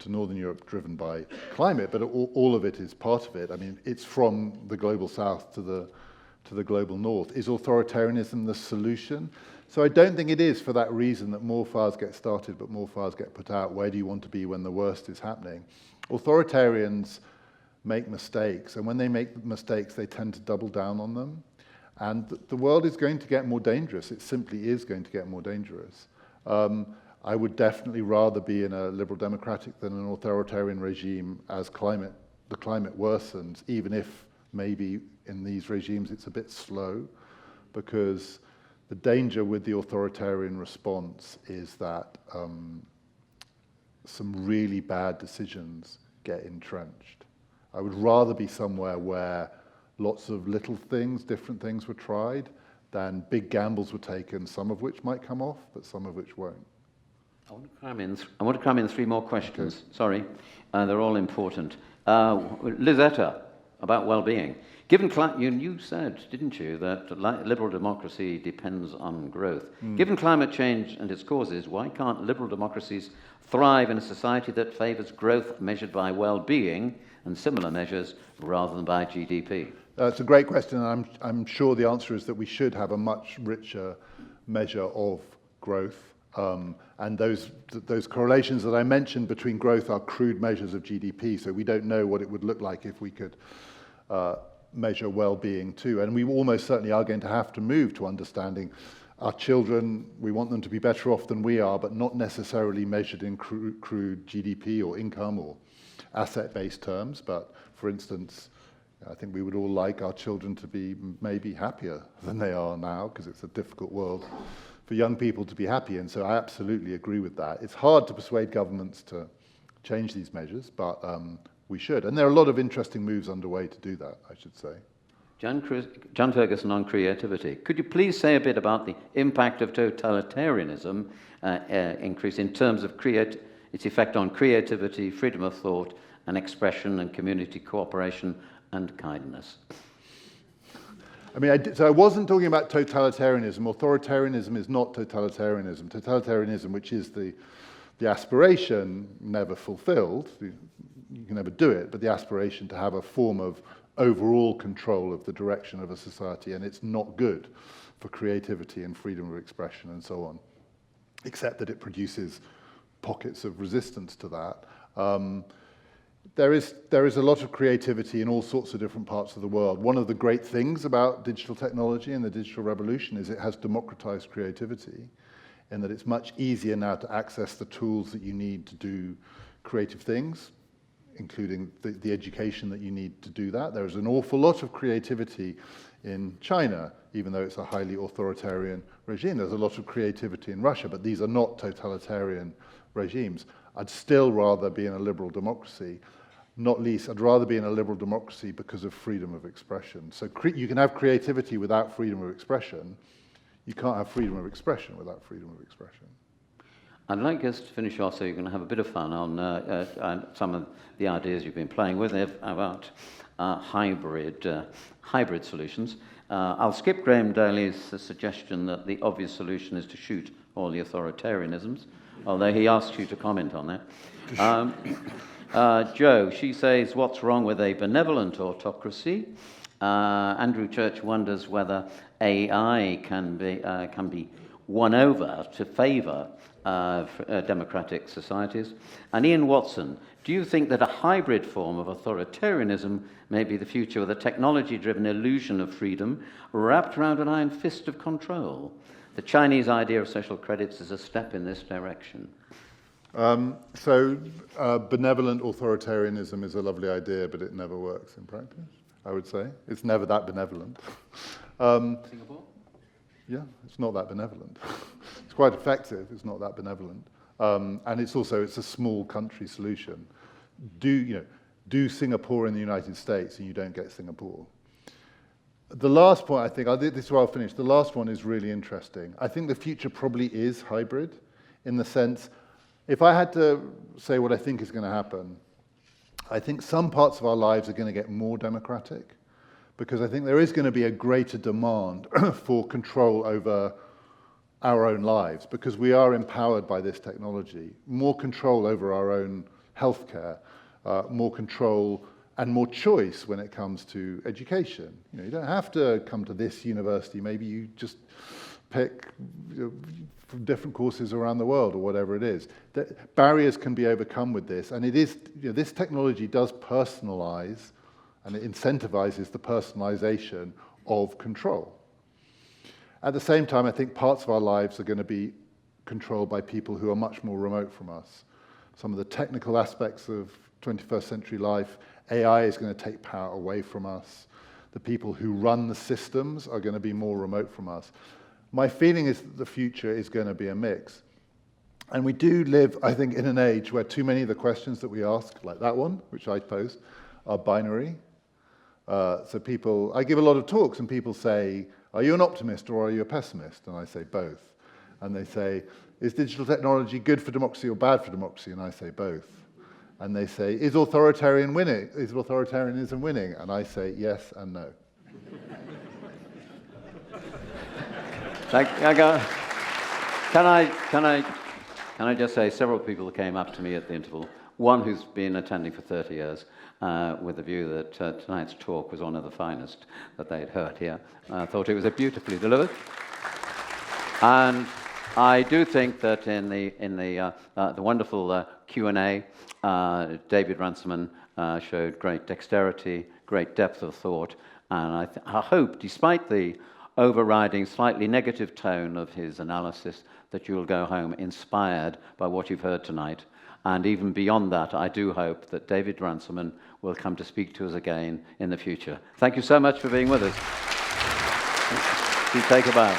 to northern Europe, driven by climate, but all of it is part of it. I mean, it's from the global south to the global north. Is authoritarianism the solution? So I don't think it is for that reason that more fires get started, but more fires get put out. Where do you want to be when the worst is happening? Authoritarians make mistakes, and when they make mistakes, they tend to double down on them. And the world is going to get more dangerous. It simply is going to get more dangerous. I would definitely rather be in a liberal democratic than an authoritarian regime as the climate worsens, even if maybe in these regimes it's a bit slow, because the danger with the authoritarian response is that some really bad decisions get entrenched. I would rather be somewhere where lots of little things, different things were tried, than big gambles were taken, some of which might come off, but some of which won't. I want to cram in 3 more questions. Okay. Sorry, they're all important. Lizetta, about well-being. Given you said, didn't you, that liberal democracy depends on growth. Given climate change and its causes, why can't liberal democracies thrive in a society that favours growth measured by well-being and similar measures rather than by GDP? It's a great question, and I'm sure the answer is that we should have a much richer measure of growth. And those correlations that I mentioned between growth are crude measures of GDP, so we don't know what it would look like if we could measure well-being too. And we almost certainly are going to have to move to understanding our children. We want them to be better off than we are, but not necessarily measured in crude GDP or income or asset-based terms. But for instance, I think we would all like our children to be maybe happier than they are now, because it's a difficult world for young people to be happy. And so I absolutely agree with that. It's hard to persuade governments to change these measures, but we should. And there are a lot of interesting moves underway to do that, I should say. John Ferguson on creativity. Could you please say a bit about the impact of totalitarianism increase in terms of its effect on creativity, freedom of thought and expression and community cooperation and kindness? I mean, so I wasn't talking about totalitarianism. Authoritarianism is not totalitarianism. Totalitarianism, which is the aspiration, never fulfilled, you can never do it, but the aspiration to have a form of overall control of the direction of a society, and it's not good for creativity and freedom of expression and so on, except that it produces pockets of resistance to that. There is a lot of creativity in all sorts of different parts of the world. One of the great things about digital technology and the digital revolution is it has democratized creativity, in that it's much easier now to access the tools that you need to do creative things, including the education that you need to do that. There's an awful lot of creativity in China, even though it's a highly authoritarian regime. There's a lot of creativity in Russia, but these are not totalitarian regimes. I'd still rather be in a liberal democracy. Not least, I'd rather be in a liberal democracy because of freedom of expression. So you can have creativity without freedom of expression. You can't have freedom of expression without freedom of expression. I'd like us to finish off so you can have a bit of fun on some of the ideas you've been playing with about hybrid solutions. I'll skip Graham Daly's suggestion that the obvious solution is to shoot all the authoritarianisms, although he asked you to comment on that. Jo, she says, what's wrong with a benevolent autocracy? Andrew Church wonders whether AI can be won over to favour democratic societies. And Ian Watson, do you think that a hybrid form of authoritarianism may be the future with a technology-driven illusion of freedom wrapped around an iron fist of control? The Chinese idea of social credits is a step in this direction. Benevolent authoritarianism is a lovely idea, but it never works in practice, I would say. It's never that benevolent. Singapore? Yeah, it's not that benevolent. It's quite effective, it's not that benevolent. And it's a small country solution. Do Singapore in the United States and you don't get Singapore. The last point, I think, this is where I'll finish. The last one is really interesting. I think the future probably is hybrid, in the sense, if I had to say what I think is going to happen, I think some parts of our lives are going to get more democratic, because I think there is going to be a greater demand for control over our own lives, because we are empowered by this technology. More control over our own healthcare, more control and more choice when it comes to education. You don't have to come to this university. Maybe you just pick from different courses around the world or whatever it is. Barriers can be overcome with this, and it is, this technology does personalize, and it incentivizes the personalization of control. At the same time, I think parts of our lives are going to be controlled by people who are much more remote from us. Some of the technical aspects of 21st century life, AI is going to take power away from us. The people who run the systems are going to be more remote from us. My feeling is that the future is going to be a mix. And we do live, I think, in an age where too many of the questions that we ask, like that one, which I posed, are binary. So I give a lot of talks and people say, are you an optimist or are you a pessimist? And I say both. And they say, is digital technology good for democracy or bad for democracy? And I say both. And they say, is authoritarianism winning? And I say yes and no. Can I just say, several people came up to me at the interval. One who's been attending for 30 years, with the view that tonight's talk was one of the finest that they'd heard here. I thought it was beautifully delivered. And I do think that in the wonderful Q&A, David Runciman showed great dexterity, great depth of thought, and I hope, despite the overriding slightly negative tone of his analysis, that you'll go home inspired by what you've heard tonight. And even beyond that, I do hope that David Runciman will come to speak to us again in the future. Thank you so much for being with us. Please take a bow.